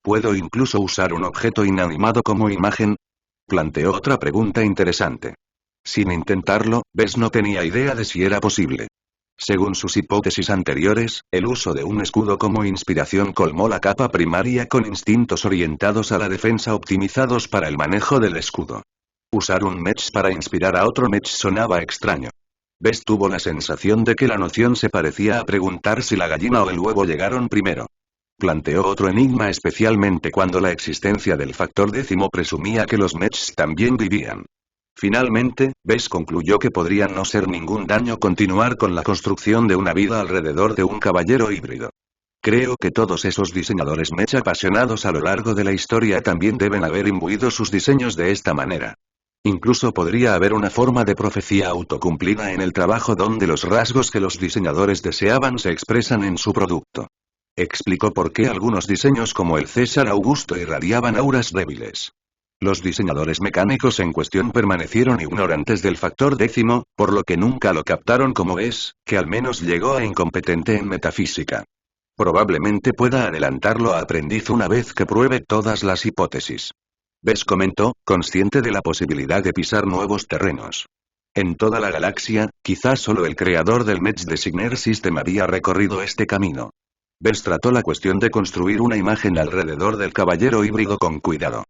¿Puedo incluso usar un objeto inanimado como imagen? Planteó otra pregunta interesante. Sin intentarlo, Bes no tenía idea de si era posible. Según sus hipótesis anteriores, el uso de un escudo como inspiración colmó la capa primaria con instintos orientados a la defensa optimizados para el manejo del escudo. Usar un match para inspirar a otro match sonaba extraño. Bes tuvo la sensación de que la noción se parecía a preguntar si la gallina o el huevo llegaron primero. Planteó otro enigma especialmente cuando la existencia del factor décimo presumía que los matches también vivían. Finalmente, Bes concluyó que podría no ser ningún daño continuar con la construcción de una vida alrededor de un caballero híbrido. Creo que todos esos diseñadores match apasionados a lo largo de la historia también deben haber imbuido sus diseños de esta manera. Incluso podría haber una forma de profecía autocumplida en el trabajo donde los rasgos que los diseñadores deseaban se expresan en su producto. Explicó por qué algunos diseños como el César Augusto irradiaban auras débiles. Los diseñadores mecánicos en cuestión permanecieron ignorantes del factor décimo, por lo que nunca lo captaron como Bes, que al menos llegó a incompetente en metafísica. Probablemente pueda adelantarlo a aprendiz una vez que pruebe todas las hipótesis. Bes comentó, consciente de la posibilidad de pisar nuevos terrenos. En toda la galaxia, quizás solo el creador del Match Designer System había recorrido este camino. Bes trató la cuestión de construir una imagen alrededor del caballero híbrido con cuidado.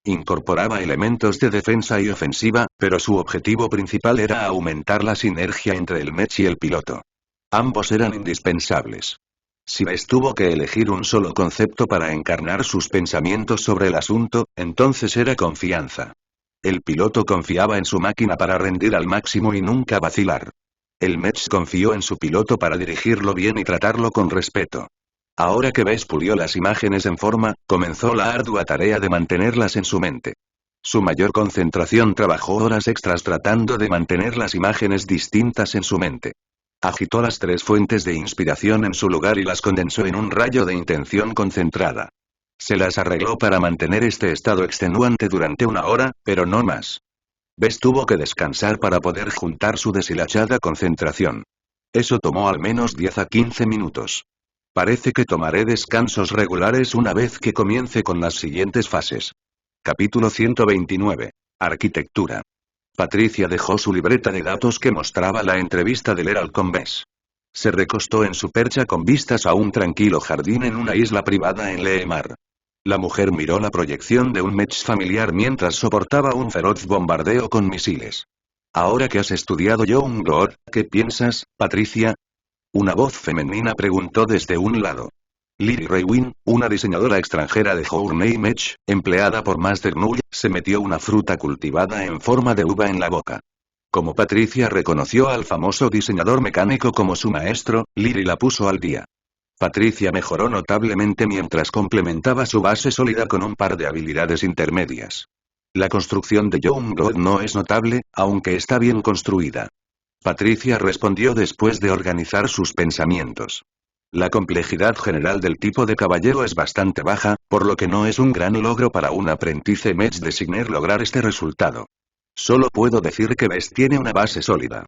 Incorporaba elementos de defensa y ofensiva, pero su objetivo principal era aumentar la sinergia entre el mech y el piloto. Ambos eran indispensables. Si Bess tuvo que elegir un solo concepto para encarnar sus pensamientos sobre el asunto, entonces era confianza. El piloto confiaba en su máquina para rendir al máximo y nunca vacilar. El mech confió en su piloto para dirigirlo bien y tratarlo con respeto. Ahora que Bess pulió las imágenes en forma, comenzó la ardua tarea de mantenerlas en su mente. Su mayor concentración trabajó horas extras tratando de mantener las imágenes distintas en su mente. Agitó las 3 fuentes de inspiración en su lugar y las condensó en un rayo de intención concentrada. Se las arregló para mantener este estado extenuante durante 1 hora, pero no más. Bess tuvo que descansar para poder juntar su deshilachada concentración. Eso tomó al menos 10 a 15 minutos. Parece que tomaré descansos regulares una vez que comience con las siguientes fases. Capítulo 129. Arquitectura. Patricia dejó su libreta de datos que mostraba la entrevista del Herald con Bess. Se recostó en su percha con vistas a un tranquilo jardín en una isla privada en Leemar. La mujer miró la proyección de un mech familiar mientras soportaba un feroz bombardeo con misiles. Ahora que has estudiado Youngblood, ¿qué piensas, Patricia? Una voz femenina preguntó desde un lado. Lily Raywin, una diseñadora extranjera de Journey Mech, empleada por Master Null, se metió una fruta cultivada en forma de uva en la boca. Como Patricia reconoció al famoso diseñador mecánico como su maestro, Lily la puso al día. Patricia mejoró notablemente mientras complementaba su base sólida con un par de habilidades intermedias. La construcción de Youngblood no es notable, aunque está bien construida. Patricia respondió después de organizar sus pensamientos. La complejidad general del tipo de caballero es bastante baja, por lo que no es un gran logro para un aprendiz mech designer lograr este resultado. Solo puedo decir que Bess tiene una base sólida.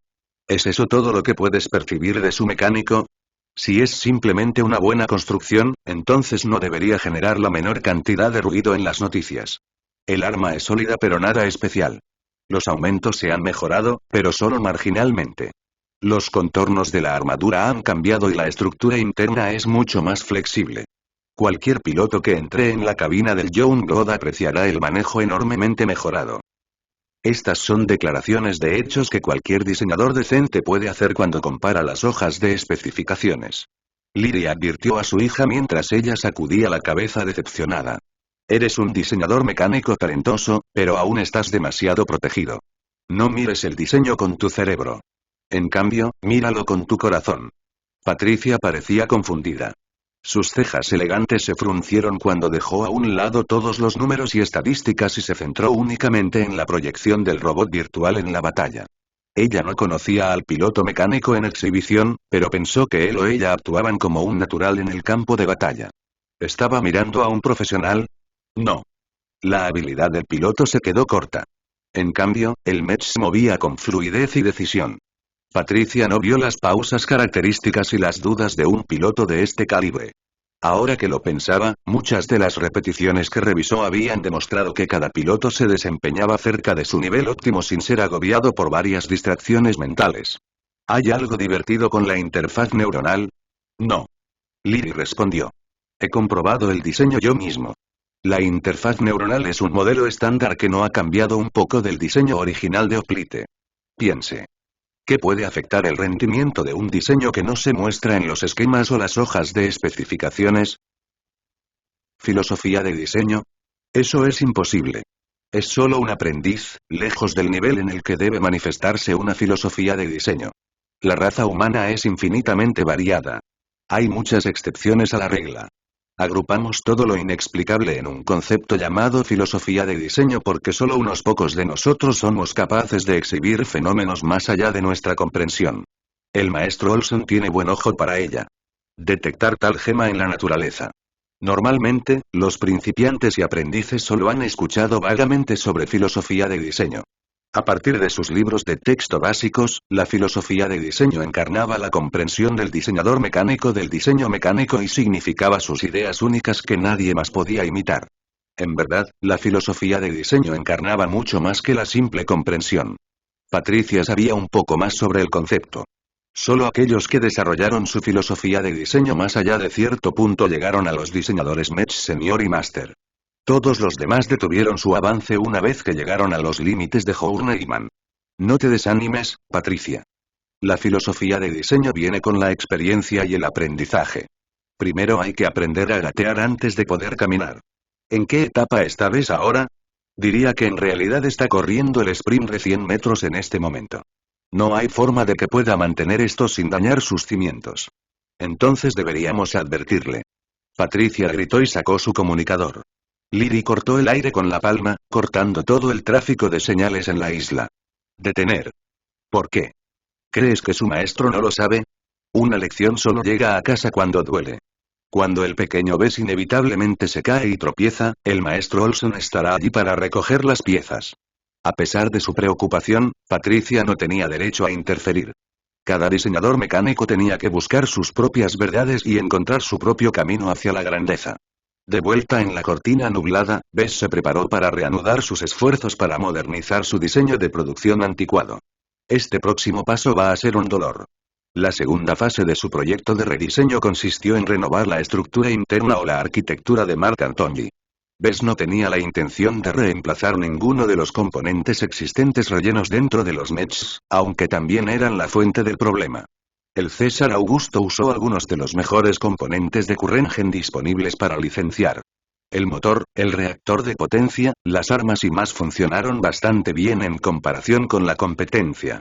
¿Es eso todo lo que puedes percibir de su mecánico? Si es simplemente una buena construcción, entonces no debería generar la menor cantidad de ruido en las noticias. El arma es sólida pero nada especial. Los aumentos se han mejorado, pero solo marginalmente. Los contornos de la armadura han cambiado y la estructura interna es mucho más flexible. Cualquier piloto que entre en la cabina del Youngblood apreciará el manejo enormemente mejorado. Estas son declaraciones de hechos que cualquier diseñador decente puede hacer cuando compara las hojas de especificaciones. Lily advirtió a su hija mientras ella sacudía la cabeza decepcionada. Eres un diseñador mecánico talentoso, pero aún estás demasiado protegido. No mires el diseño con tu cerebro. En cambio, míralo con tu corazón. Patricia parecía confundida. Sus cejas elegantes se fruncieron cuando dejó a un lado todos los números y estadísticas y se centró únicamente en la proyección del robot virtual en la batalla. Ella no conocía al piloto mecánico en exhibición, pero pensó que él o ella actuaban como un natural en el campo de batalla. ¿Estaba mirando a un profesional? No. La habilidad del piloto se quedó corta. En cambio, el mech se movía con fluidez y decisión. Patricia no vio las pausas características y las dudas de un piloto de este calibre. Ahora que lo pensaba, muchas de las repeticiones que revisó habían demostrado que cada piloto se desempeñaba cerca de su nivel óptimo sin ser agobiado por varias distracciones mentales. ¿Hay algo divertido con la interfaz neuronal? No. Lily respondió. He comprobado el diseño yo mismo. La interfaz neuronal es un modelo estándar que no ha cambiado un poco del diseño original de Hoplite. Piense. ¿Qué puede afectar el rendimiento de un diseño que no se muestra en los esquemas o las hojas de especificaciones? ¿Filosofía de diseño? Eso es imposible. Es solo un aprendiz, lejos del nivel en el que debe manifestarse una filosofía de diseño. La raza humana es infinitamente variada. Hay muchas excepciones a la regla. Agrupamos todo lo inexplicable en un concepto llamado filosofía de diseño porque solo unos pocos de nosotros somos capaces de exhibir fenómenos más allá de nuestra comprensión. El maestro Olson tiene buen ojo para ella. Detectar tal gema en la naturaleza. Normalmente, los principiantes y aprendices solo han escuchado vagamente sobre filosofía de diseño. A partir de sus libros de texto básicos, la filosofía de diseño encarnaba la comprensión del diseñador mecánico del diseño mecánico y significaba sus ideas únicas que nadie más podía imitar. En verdad, la filosofía de diseño encarnaba mucho más que la simple comprensión. Patricia sabía un poco más sobre el concepto. Solo aquellos que desarrollaron su filosofía de diseño más allá de cierto punto llegaron a los diseñadores Mech Senior y Master. Todos los demás detuvieron su avance una vez que llegaron a los límites de Journeyman. No te desanimes, Patricia. La filosofía de diseño viene con la experiencia y el aprendizaje. Primero hay que aprender a gatear antes de poder caminar. ¿En qué etapa estabas ahora? Diría que en realidad está corriendo el sprint de 100 metros en este momento. No hay forma de que pueda mantener esto sin dañar sus cimientos. Entonces deberíamos advertirle. Patricia gritó y sacó su comunicador. Lily cortó el aire con la palma, cortando todo el tráfico de señales en la isla. Detener. ¿Por qué? ¿Crees que su maestro no lo sabe? Una lección solo llega a casa cuando duele. Cuando el pequeño Bess inevitablemente se cae y tropieza, el maestro Olson estará allí para recoger las piezas. A pesar de su preocupación, Patricia no tenía derecho a interferir. Cada diseñador mecánico tenía que buscar sus propias verdades y encontrar su propio camino hacia la grandeza. De vuelta en la cortina nublada, Bess se preparó para reanudar sus esfuerzos para modernizar su diseño de producción anticuado. Este próximo paso va a ser un dolor. La segunda fase de su proyecto de rediseño consistió en renovar la estructura interna o la arquitectura de Mark Antony. Bess no tenía la intención de reemplazar ninguno de los componentes existentes rellenos dentro de los mechs, aunque también eran la fuente del problema. El César Augusto usó algunos de los mejores componentes de CurrentGen disponibles para licenciar. El motor, el reactor de potencia, las armas y más funcionaron bastante bien en comparación con la competencia.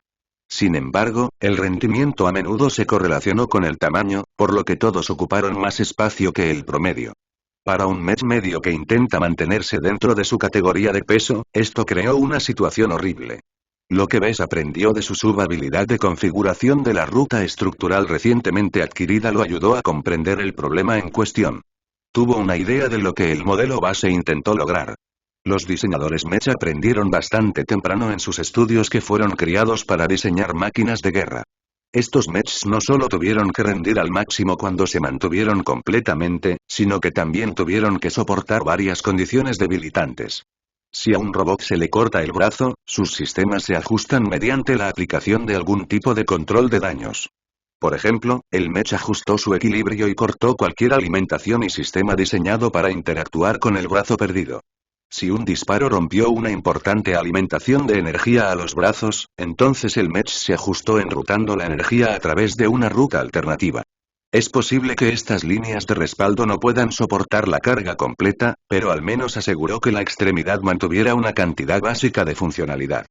Sin embargo, el rendimiento a menudo se correlacionó con el tamaño, por lo que todos ocuparon más espacio que el promedio. Para un mech medio que intenta mantenerse dentro de su categoría de peso, esto creó una situación horrible. Lo que Bess aprendió de su subhabilidad de configuración de la ruta estructural recientemente adquirida lo ayudó a comprender el problema en cuestión. Tuvo una idea de lo que el modelo base intentó lograr. Los diseñadores mech aprendieron bastante temprano en sus estudios que fueron criados para diseñar máquinas de guerra. Estos mechs no solo tuvieron que rendir al máximo cuando se mantuvieron completamente, sino que también tuvieron que soportar varias condiciones debilitantes. Si a un robot se le corta el brazo, sus sistemas se ajustan mediante la aplicación de algún tipo de control de daños. Por ejemplo, el mech ajustó su equilibrio y cortó cualquier alimentación y sistema diseñado para interactuar con el brazo perdido. Si un disparo rompió una importante alimentación de energía a los brazos, entonces el mech se ajustó enrutando la energía a través de una ruta alternativa. Es posible que estas líneas de respaldo no puedan soportar la carga completa, pero al menos aseguró que la extremidad mantuviera una cantidad básica de funcionalidad.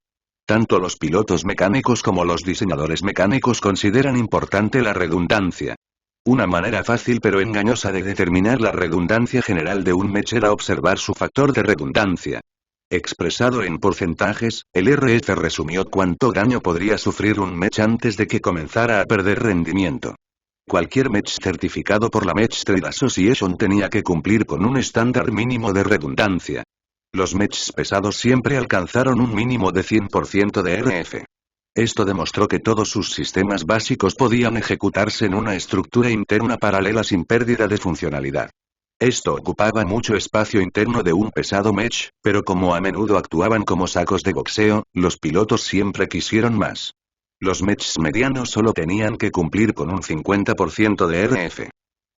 Tanto los pilotos mecánicos como los diseñadores mecánicos consideran importante la redundancia. Una manera fácil pero engañosa de determinar la redundancia general de un mech era observar su factor de redundancia. Expresado en porcentajes, el RF resumió cuánto daño podría sufrir un mech antes de que comenzara a perder rendimiento. Cualquier mech certificado por la Mech Trade Association tenía que cumplir con un estándar mínimo de redundancia. Los mechs pesados siempre alcanzaron un mínimo de 100% de RF. Esto demostró que todos sus sistemas básicos podían ejecutarse en una estructura interna paralela sin pérdida de funcionalidad. Esto ocupaba mucho espacio interno de un pesado mech, pero como a menudo actuaban como sacos de boxeo, los pilotos siempre quisieron más. Los mechs medianos solo tenían que cumplir con un 50% de RF.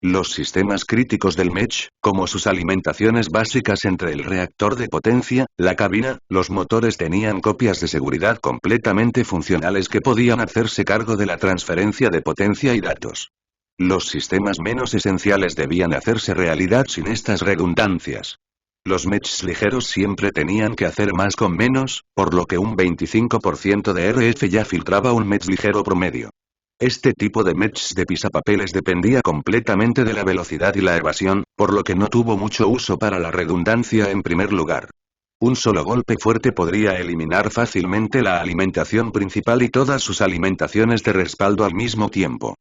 Los sistemas críticos del mech, como sus alimentaciones básicas entre el reactor de potencia, la cabina, los motores tenían copias de seguridad completamente funcionales que podían hacerse cargo de la transferencia de potencia y datos. Los sistemas menos esenciales debían hacerse realidad sin estas redundancias. Los mechs ligeros siempre tenían que hacer más con menos, por lo que un 25% de RF ya filtraba un mech ligero promedio. Este tipo de mechs de pisapapeles dependía completamente de la velocidad y la evasión, por lo que no tuvo mucho uso para la redundancia en primer lugar. Un solo golpe fuerte podría eliminar fácilmente la alimentación principal y todas sus alimentaciones de respaldo al mismo tiempo.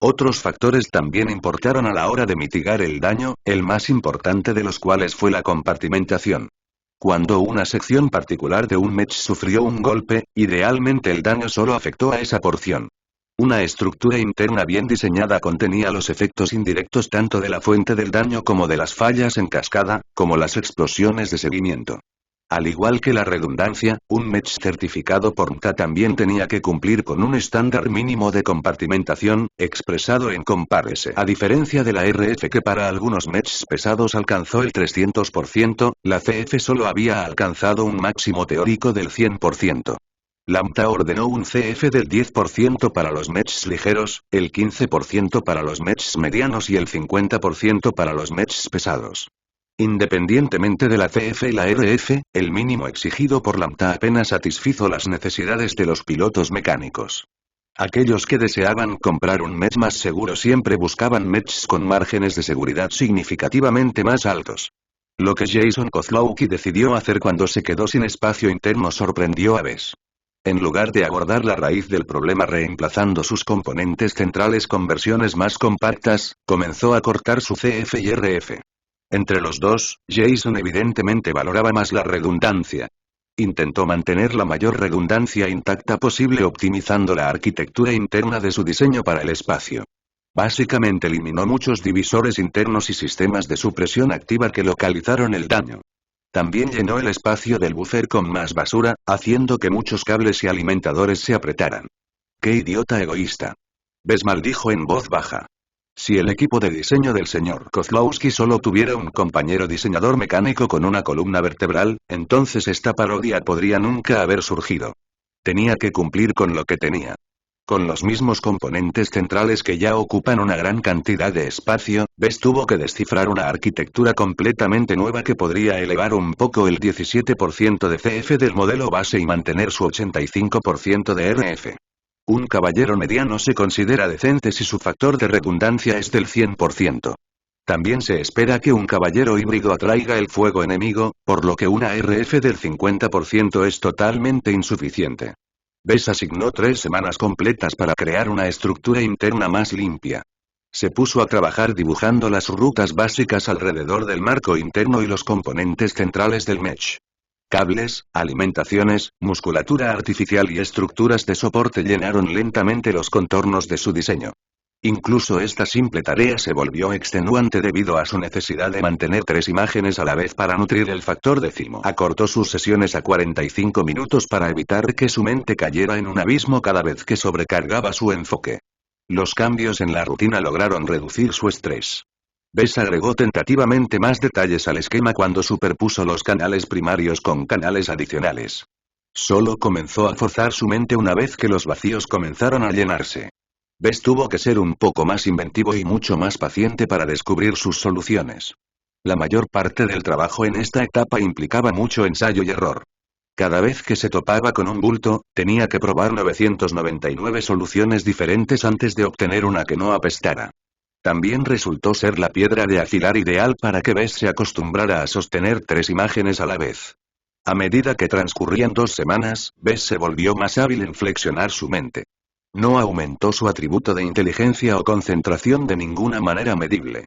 Otros factores también importaron a la hora de mitigar el daño, el más importante de los cuales fue la compartimentación. Cuando una sección particular de un mech sufrió un golpe, idealmente el daño solo afectó a esa porción. Una estructura interna bien diseñada contenía los efectos indirectos tanto de la fuente del daño como de las fallas en cascada, como las explosiones de seguimiento. Al igual que la redundancia, un match certificado por MTA también tenía que cumplir con un estándar mínimo de compartimentación, expresado en Comparese. A diferencia de la RF que para algunos matches pesados alcanzó el 300%, la CF solo había alcanzado un máximo teórico del 100%. La MTA ordenó un CF del 10% para los matches ligeros, el 15% para los matches medianos y el 50% para los matches pesados. Independientemente de la CF y la RF, el mínimo exigido por la MTA apenas satisfizo las necesidades de los pilotos mecánicos. Aquellos que deseaban comprar un match más seguro siempre buscaban matches con márgenes de seguridad significativamente más altos. Lo que Jason Kozlowski decidió hacer cuando se quedó sin espacio interno sorprendió a Bess. En lugar de abordar la raíz del problema reemplazando sus componentes centrales con versiones más compactas, comenzó a cortar su CF y RF. Entre los dos, Jason evidentemente valoraba más la redundancia. Intentó mantener la mayor redundancia intacta posible optimizando la arquitectura interna de su diseño para el espacio. Básicamente eliminó muchos divisores internos y sistemas de supresión activa que localizaron el daño. También llenó el espacio del buffer con más basura, haciendo que muchos cables y alimentadores se apretaran. ¡Qué idiota egoísta! Bess maldijo en voz baja. Si el equipo de diseño del señor Kozlowski solo tuviera un compañero diseñador mecánico con una columna vertebral, entonces esta parodia podría nunca haber surgido. Tenía que cumplir con lo que tenía. Con los mismos componentes centrales que ya ocupan una gran cantidad de espacio, Bess tuvo que descifrar una arquitectura completamente nueva que podría elevar un poco el 17% de CF del modelo base y mantener su 85% de RF. Un caballero mediano se considera decente si su factor de redundancia es del 100%. También se espera que un caballero híbrido atraiga el fuego enemigo, por lo que una RF del 50% es totalmente insuficiente. Bess asignó 3 semanas completas para crear una estructura interna más limpia. Se puso a trabajar dibujando las rutas básicas alrededor del marco interno y los componentes centrales del mesh. Cables, alimentaciones, musculatura artificial y estructuras de soporte llenaron lentamente los contornos de su diseño. Incluso esta simple tarea se volvió extenuante debido a su necesidad de mantener 3 imágenes a la vez para nutrir el factor décimo. Acortó sus sesiones a 45 minutos para evitar que su mente cayera en un abismo cada vez que sobrecargaba su enfoque. Los cambios en la rutina lograron reducir su estrés. Bess agregó tentativamente más detalles al esquema cuando superpuso los canales primarios con canales adicionales. Solo comenzó a forzar su mente una vez que los vacíos comenzaron a llenarse. Bess tuvo que ser un poco más inventivo y mucho más paciente para descubrir sus soluciones. La mayor parte del trabajo en esta etapa implicaba mucho ensayo y error. Cada vez que se topaba con un bulto, tenía que probar 999 soluciones diferentes antes de obtener una que no apestara. También resultó ser la piedra de afilar ideal para que Bess se acostumbrara a sostener 3 imágenes a la vez. A medida que transcurrían 2 semanas, Bess se volvió más hábil en flexionar su mente. No aumentó su atributo de inteligencia o concentración de ninguna manera medible.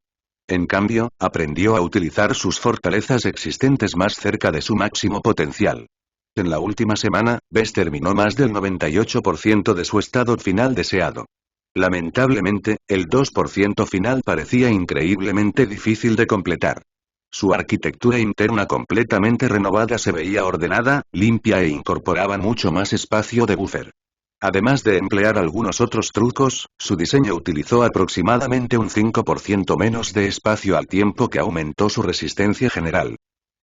En cambio, aprendió a utilizar sus fortalezas existentes más cerca de su máximo potencial. En la última semana, Bess terminó más del 98% de su estado final deseado. Lamentablemente, el 2% final parecía increíblemente difícil de completar. Su arquitectura interna completamente renovada se veía ordenada, limpia e incorporaba mucho más espacio de buffer. Además de emplear algunos otros trucos, su diseño utilizó aproximadamente un 5% menos de espacio al tiempo que aumentó su resistencia general.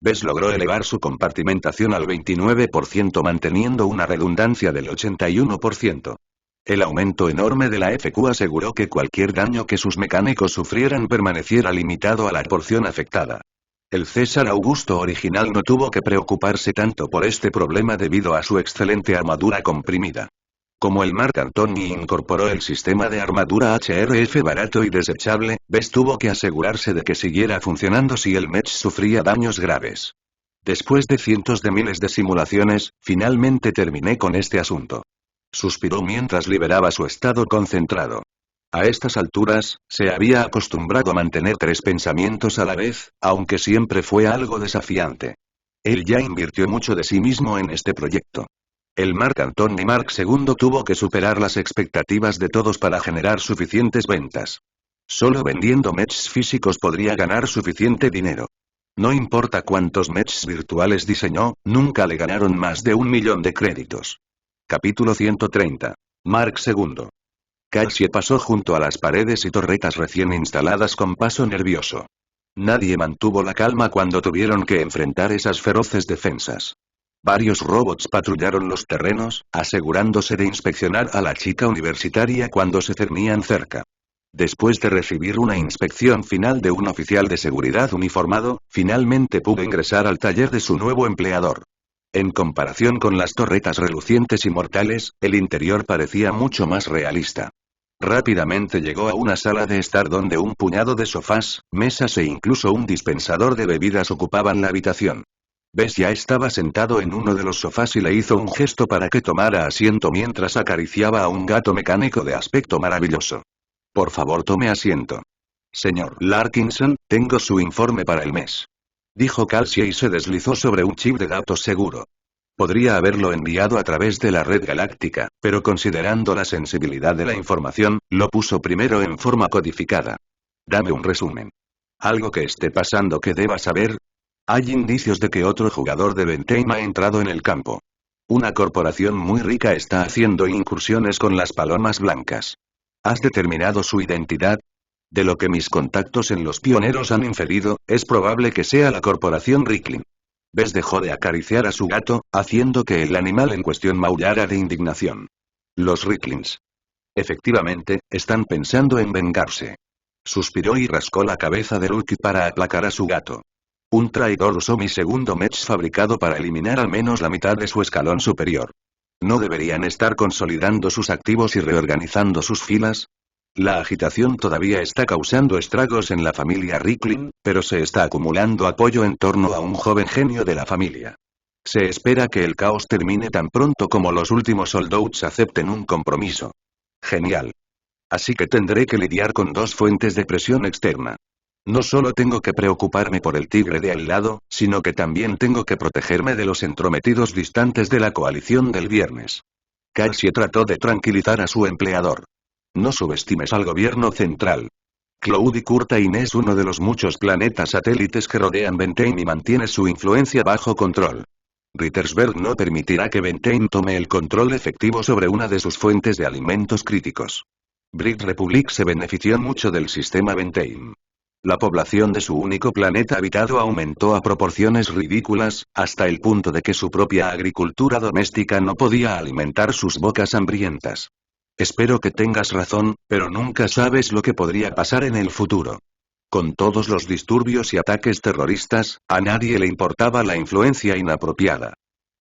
Bess logró elevar su compartimentación al 29% manteniendo una redundancia del 81%. El aumento enorme de la FQ aseguró que cualquier daño que sus mecánicos sufrieran permaneciera limitado a la porción afectada. El César Augusto original no tuvo que preocuparse tanto por este problema debido a su excelente armadura comprimida. Como el Mark Antony incorporó el sistema de armadura HRF barato y desechable, Bess tuvo que asegurarse de que siguiera funcionando si el mesh sufría daños graves. Después de cientos de miles de simulaciones, finalmente terminé con este asunto. Suspiró mientras liberaba su estado concentrado. A estas alturas, se había acostumbrado a mantener 3 pensamientos a la vez, aunque siempre fue algo desafiante. Él ya invirtió mucho de sí mismo en este proyecto. El Mark Antony Mark II tuvo que superar las expectativas de todos para generar suficientes ventas. Solo vendiendo mechs físicos podría ganar suficiente dinero. No importa cuántos mechs virtuales diseñó, nunca le ganaron más de 1.000.000 de créditos. Capítulo 130. Mark II. Cassie pasó junto a las paredes y torretas recién instaladas con paso nervioso. Nadie mantuvo la calma cuando tuvieron que enfrentar esas feroces defensas. Varios robots patrullaron los terrenos, asegurándose de inspeccionar a la chica universitaria cuando se cernían cerca. Después de recibir una inspección final de un oficial de seguridad uniformado, finalmente pudo ingresar al taller de su nuevo empleador. En comparación con las torretas relucientes y mortales, el interior parecía mucho más realista. Rápidamente llegó a una sala de estar donde un puñado de sofás, mesas e incluso un dispensador de bebidas ocupaban la habitación. Bess ya estaba sentado en uno de los sofás y le hizo un gesto para que tomara asiento mientras acariciaba a un gato mecánico de aspecto maravilloso. Por favor, tome asiento. Señor Larkinson, tengo su informe para el mes. Dijo Cassie y se deslizó sobre un chip de datos seguro. Podría haberlo enviado a través de la red galáctica, pero considerando la sensibilidad de la información, lo puso primero en forma codificada. Dame un resumen. ¿Algo que esté pasando que deba saber? Hay indicios de que otro jugador de Ventheim ha entrado en el campo. Una corporación muy rica está haciendo incursiones con las palomas blancas. ¿Has determinado su identidad? De lo que mis contactos en los pioneros han inferido, es probable que sea la corporación Riklin. Bess dejó de acariciar a su gato, haciendo que el animal en cuestión maullara de indignación. Los Riklins. Efectivamente, están pensando en vengarse. Suspiró y rascó la cabeza de Rookie para aplacar a su gato. Un traidor usó mi segundo mech fabricado para eliminar al menos la mitad de su escalón superior. ¿No deberían estar consolidando sus activos y reorganizando sus filas? La agitación todavía está causando estragos en la familia Riklin, pero se está acumulando apoyo en torno a un joven genio de la familia. Se espera que el caos termine tan pronto como los últimos holdouts acepten un compromiso. Genial. Así que tendré que lidiar con dos fuentes de presión externa. No solo tengo que preocuparme por el tigre de al lado, sino que también tengo que protegerme de los entrometidos distantes de la coalición del viernes. Cassie trató de tranquilizar a su empleador. No subestimes al gobierno central. Cloud Curtain es uno de los muchos planetas satélites que rodean Ventheim y mantiene su influencia bajo control. Rittersberg no permitirá que Ventheim tome el control efectivo sobre una de sus fuentes de alimentos críticos. Brick Republic se benefició mucho del sistema Ventheim. La población de su único planeta habitado aumentó a proporciones ridículas, hasta el punto de que su propia agricultura doméstica no podía alimentar sus bocas hambrientas. Espero que tengas razón, pero nunca sabes lo que podría pasar en el futuro. Con todos los disturbios y ataques terroristas, a nadie le importaba la influencia inapropiada.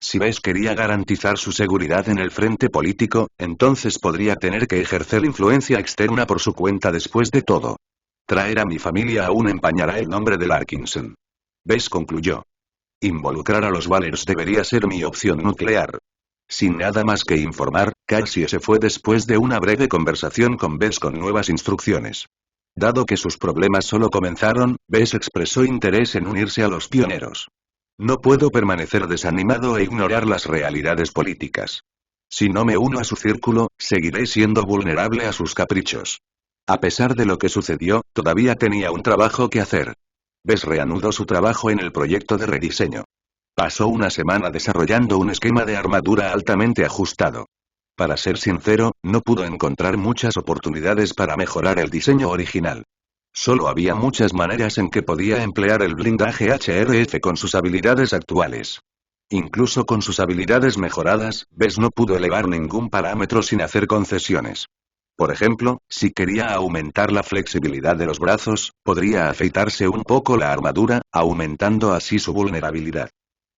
Si Bess quería garantizar su seguridad en el frente político, entonces podría tener que ejercer influencia externa por su cuenta después de todo. Traer a mi familia aún empañará el nombre de Larkinson. Bess concluyó. Involucrar a los Valers debería ser mi opción nuclear. Sin nada más que informar, Cassie se fue después de una breve conversación con Bess con nuevas instrucciones. Dado que sus problemas solo comenzaron, Bess expresó interés en unirse a los pioneros. No puedo permanecer desanimado e ignorar las realidades políticas. Si no me uno a su círculo, seguiré siendo vulnerable a sus caprichos. A pesar de lo que sucedió, todavía tenía un trabajo que hacer. Bess reanudó su trabajo en el proyecto de rediseño. Pasó una semana desarrollando un esquema de armadura altamente ajustado. Para ser sincero, no pudo encontrar muchas oportunidades para mejorar el diseño original. Solo había muchas maneras en que podía emplear el blindaje HRF con sus habilidades actuales. Incluso con sus habilidades mejoradas, Bess no pudo elevar ningún parámetro sin hacer concesiones. Por ejemplo, si quería aumentar la flexibilidad de los brazos, podría afeitarse un poco la armadura, aumentando así su vulnerabilidad.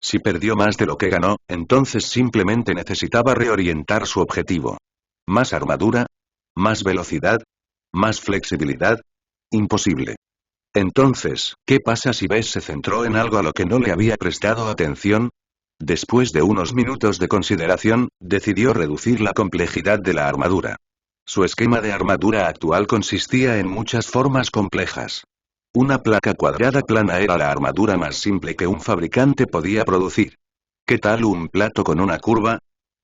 Si perdió más de lo que ganó, entonces simplemente necesitaba reorientar su objetivo. ¿Más armadura? ¿Más velocidad? ¿Más flexibilidad? Imposible. Entonces, ¿qué pasa si Bess se centró en algo a lo que no le había prestado atención? Después de unos minutos de consideración, decidió reducir la complejidad de la armadura. Su esquema de armadura actual consistía en muchas formas complejas. Una placa cuadrada plana era la armadura más simple que un fabricante podía producir. ¿Qué tal un plato con una curva?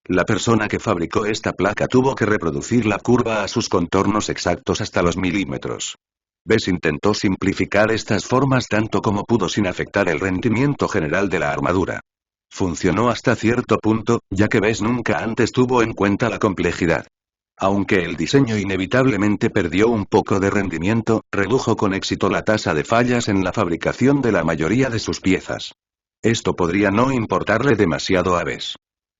La persona que fabricó esta placa tuvo que reproducir la curva a sus contornos exactos hasta los milímetros. Bess intentó simplificar estas formas tanto como pudo sin afectar el rendimiento general de la armadura. Funcionó hasta cierto punto, ya que Bess nunca antes tuvo en cuenta la complejidad. Aunque el diseño inevitablemente perdió un poco de rendimiento, redujo con éxito la tasa de fallas en la fabricación de la mayoría de sus piezas. Esto podría no importarle demasiado a Bess.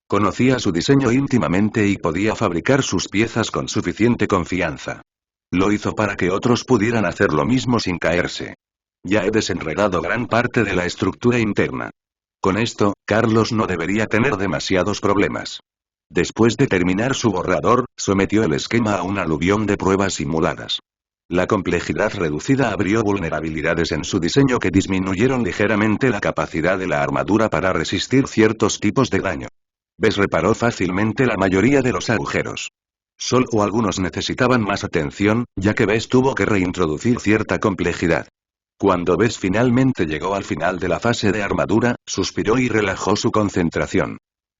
Conocía su diseño íntimamente y podía fabricar sus piezas con suficiente confianza. Lo hizo para que otros pudieran hacer lo mismo sin caerse. Ya he desenredado gran parte de la estructura interna. Con esto, Carlos no debería tener demasiados problemas. Después de terminar su borrador, sometió el esquema a un aluvión de pruebas simuladas. La complejidad reducida abrió vulnerabilidades en su diseño que disminuyeron ligeramente la capacidad de la armadura para resistir ciertos tipos de daño. Bess reparó fácilmente la mayoría de los agujeros. Solo algunos necesitaban más atención, ya que Bess tuvo que reintroducir cierta complejidad. Cuando Bess finalmente llegó al final de la fase de armadura, suspiró y relajó su concentración.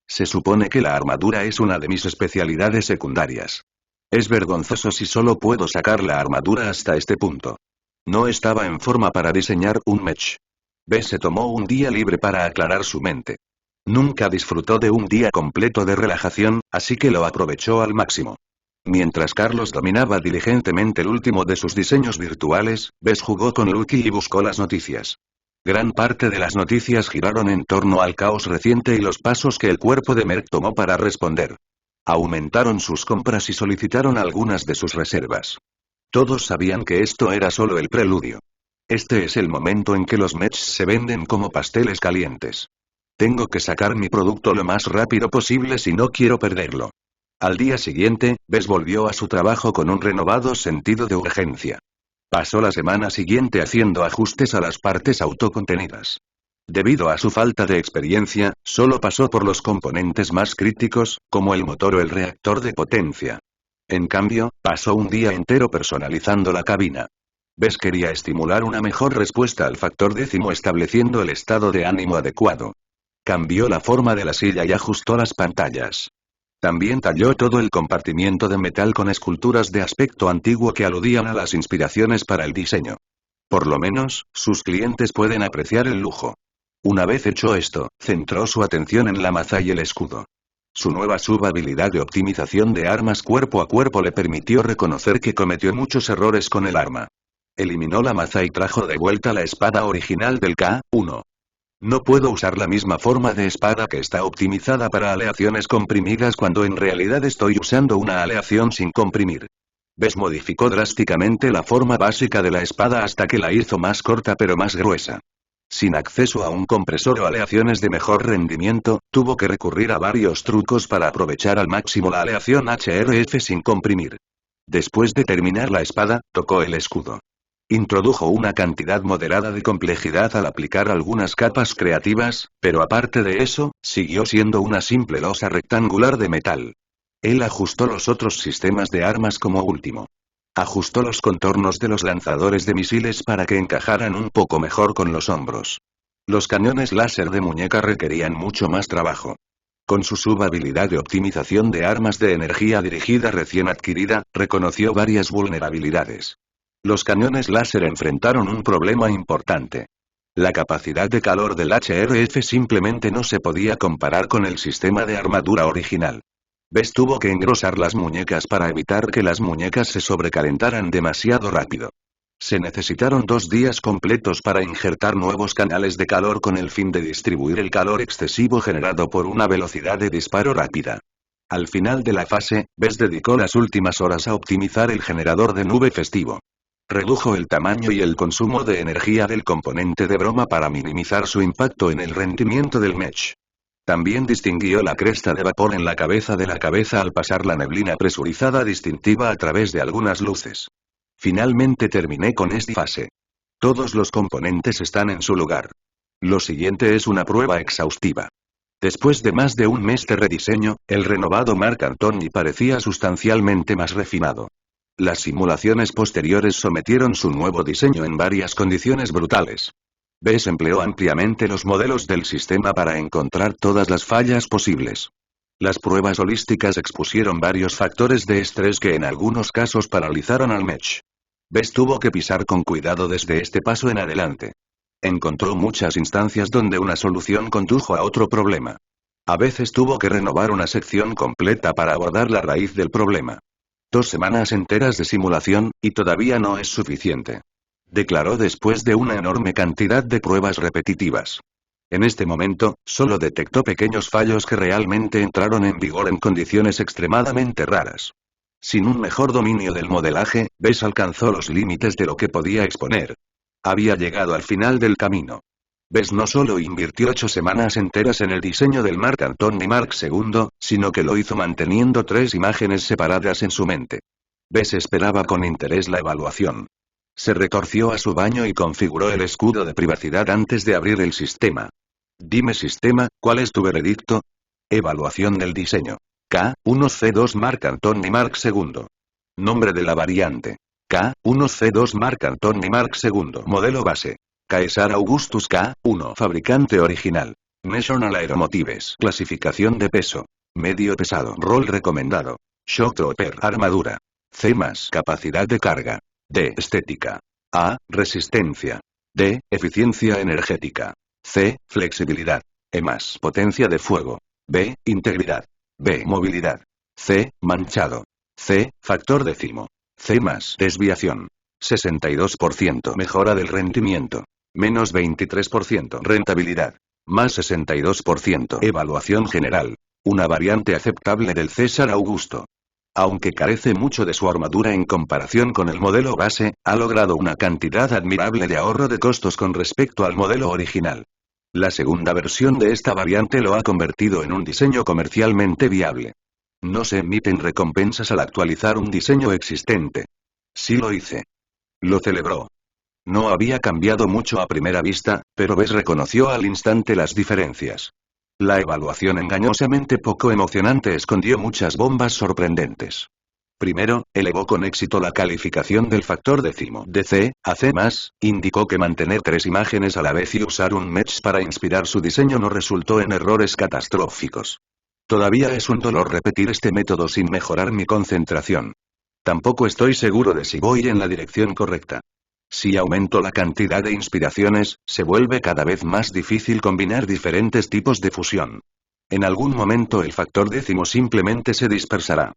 Se supone que la armadura es una de mis especialidades secundarias. Es vergonzoso si solo puedo sacar la armadura hasta este punto. No estaba en forma para diseñar un mech. Bess se tomó un día libre para aclarar su mente. Nunca disfrutó de un día completo de relajación, así que lo aprovechó al máximo. Mientras Carlos dominaba diligentemente el último de sus diseños virtuales, Bess jugó con Lucky y buscó las noticias. Gran parte de las noticias giraron en torno al caos reciente y los pasos que el cuerpo de Merck tomó para responder. Aumentaron sus compras y solicitaron algunas de sus reservas. Todos sabían que esto era solo el preludio. Este es el momento en que los mechs se venden como pasteles calientes. Tengo que sacar mi producto lo más rápido posible si no quiero perderlo. Al día siguiente, Bess volvió a su trabajo con un renovado sentido de urgencia. Pasó la semana siguiente haciendo ajustes a las partes autocontenidas. Debido a su falta de experiencia, solo pasó por los componentes más críticos, como el motor o el reactor de potencia. En cambio, pasó un día entero personalizando la cabina. Bess quería estimular una mejor respuesta al factor décimo estableciendo el estado de ánimo adecuado. Cambió la forma de la silla y ajustó las pantallas. También talló todo el compartimiento de metal con esculturas de aspecto antiguo que aludían a las inspiraciones para el diseño. Por lo menos, sus clientes pueden apreciar el lujo. Una vez hecho esto, centró su atención en la maza y el escudo. Su nueva subhabilidad de optimización de armas cuerpo a cuerpo le permitió reconocer que cometió muchos errores con el arma. Eliminó la maza y trajo de vuelta la espada original del K1. No puedo usar la misma forma de espada que está optimizada para aleaciones comprimidas cuando en realidad estoy usando una aleación sin comprimir. Bess modificó drásticamente la forma básica de la espada hasta que la hizo más corta pero más gruesa. Sin acceso a un compresor o aleaciones de mejor rendimiento, tuvo que recurrir a varios trucos para aprovechar al máximo la aleación HRF sin comprimir. Después de terminar la espada, tocó el escudo. Introdujo una cantidad moderada de complejidad al aplicar algunas capas creativas, pero aparte de eso, siguió siendo una simple losa rectangular de metal. Él ajustó los otros sistemas de armas como último. Ajustó los contornos de los lanzadores de misiles para que encajaran un poco mejor con los hombros. Los cañones láser de muñeca requerían mucho más trabajo. Con su subhabilidad de optimización de armas de energía dirigida recién adquirida, reconoció varias vulnerabilidades. Los cañones láser enfrentaron un problema importante. La capacidad de calor del HRF simplemente no se podía comparar con el sistema de armadura original. Bess tuvo que engrosar las muñecas para evitar que las muñecas se sobrecalentaran demasiado rápido. Se necesitaron 2 días completos para injertar nuevos canales de calor con el fin de distribuir el calor excesivo generado por una velocidad de disparo rápida. Al final de la fase, Bess dedicó las últimas horas a optimizar el generador de nube festivo. Redujo el tamaño y el consumo de energía del componente de broma para minimizar su impacto en el rendimiento del mech. También distinguió la cresta de vapor en la cabeza de la cabeza al pasar la neblina presurizada distintiva a través de algunas luces. Finalmente terminé con esta fase. Todos los componentes están en su lugar. Lo siguiente es una prueba exhaustiva. Después de más de un mes de rediseño, el renovado Marc Antony parecía sustancialmente más refinado. Las simulaciones posteriores sometieron su nuevo diseño en varias condiciones brutales. Bess empleó ampliamente los modelos del sistema para encontrar todas las fallas posibles. Las pruebas holísticas expusieron varios factores de estrés que en algunos casos paralizaron al mech. Bess tuvo que pisar con cuidado desde este paso en adelante. Encontró muchas instancias donde una solución condujo a otro problema. A veces tuvo que renovar una sección completa para abordar la raíz del problema. 2 semanas enteras de simulación, y todavía no es suficiente. Declaró después de una enorme cantidad de pruebas repetitivas. En este momento, solo detectó pequeños fallos que realmente entraron en vigor en condiciones extremadamente raras. Sin un mejor dominio del modelaje, Bess alcanzó los límites de lo que podía exponer. Había llegado al final del camino. Bess no solo invirtió 8 semanas enteras en el diseño del Marc Antony Mark II, sino que lo hizo manteniendo 3 imágenes separadas en su mente. Bess esperaba con interés la evaluación. Se retorció a su baño y configuró el escudo de privacidad antes de abrir el sistema. Dime sistema, ¿cuál es tu veredicto? Evaluación del diseño. K1C2 Marc Antony Mark II. Nombre de la variante. K1C2 Marc Antony Mark II. Modelo base. Caesar Augustus K1. Fabricante original. National Aeromotives. Clasificación de peso. Medio pesado. Rol recomendado. Shock Trooper. Armadura. C+. Capacidad de carga. D. Estética. A. Resistencia. D. Eficiencia energética. C. Flexibilidad. E+. Potencia de fuego. B. Integridad. B. Movilidad. C. Manchado. C. Factor décimo. C+. Desviación. 62% mejora del rendimiento. Menos 23% rentabilidad. Más 62% evaluación general. Una variante aceptable del César Augusto. Aunque carece mucho de su armadura en comparación con el modelo base, ha logrado una cantidad admirable de ahorro de costos con respecto al modelo original. La segunda versión de esta variante lo ha convertido en un diseño comercialmente viable. No se emiten recompensas al actualizar un diseño existente. Sí lo hice. Lo celebró. No había cambiado mucho a primera vista, pero Bess reconoció al instante las diferencias. La evaluación engañosamente poco emocionante escondió muchas bombas sorprendentes. Primero, elevó con éxito la calificación del factor décimo de C a C+, indicó que mantener 3 imágenes a la vez y usar un mesh para inspirar su diseño no resultó en errores catastróficos. Todavía es un dolor repetir este método sin mejorar mi concentración. Tampoco estoy seguro de si voy en la dirección correcta. Si aumento la cantidad de inspiraciones, se vuelve cada vez más difícil combinar diferentes tipos de fusión. En algún momento el factor décimo simplemente se dispersará.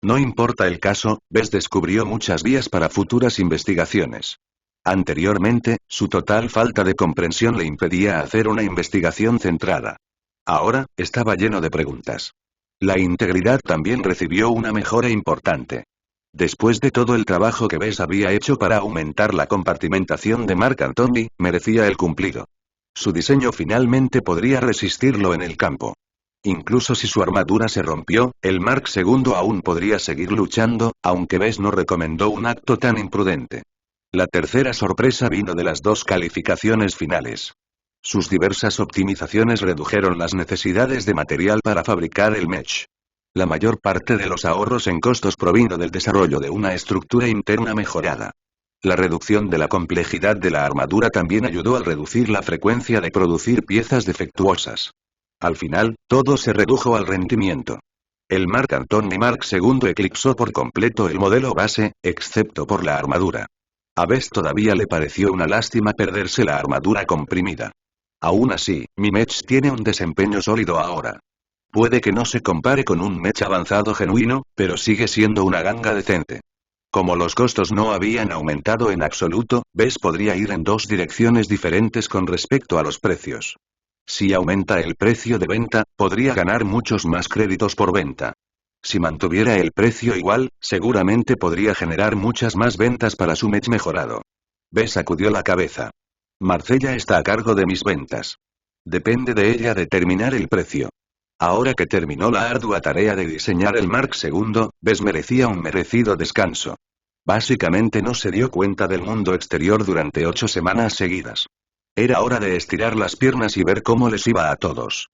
No importa el caso, Bess descubrió muchas vías para futuras investigaciones. Anteriormente, su total falta de comprensión le impedía hacer una investigación centrada. Ahora, estaba lleno de preguntas. La integridad también recibió una mejora importante. Después de todo el trabajo que Bess había hecho para aumentar la compartimentación de Marc Antony, merecía el cumplido. Su diseño finalmente podría resistirlo en el campo. Incluso si su armadura se rompió, el Mark II aún podría seguir luchando, aunque Bess no recomendó un acto tan imprudente. La tercera sorpresa vino de las 2 calificaciones finales. Sus diversas optimizaciones redujeron las necesidades de material para fabricar el mesh. La mayor parte de los ahorros en costos provino del desarrollo de una estructura interna mejorada. La reducción de la complejidad de la armadura también ayudó a reducir la frecuencia de producir piezas defectuosas. Al final, todo se redujo al rendimiento. El Marc Antony Mark II eclipsó por completo el modelo base, excepto por la armadura. A Bess todavía le pareció una lástima perderse la armadura comprimida. Aún así, mi mesh tiene un desempeño sólido ahora. Puede que no se compare con un mesh avanzado genuino, pero sigue siendo una ganga decente. Como los costos no habían aumentado en absoluto, Bess podría ir en 2 direcciones diferentes con respecto a los precios. Si aumenta el precio de venta, podría ganar muchos más créditos por venta. Si mantuviera el precio igual, seguramente podría generar muchas más ventas para su mesh mejorado. Bess sacudió la cabeza. Marcella está a cargo de mis ventas. Depende de ella determinar el precio. Ahora que terminó la ardua tarea de diseñar el Mark II, Bess merecía un merecido descanso. Básicamente no se dio cuenta del mundo exterior durante 8 semanas seguidas. Era hora de estirar las piernas y ver cómo les iba a todos.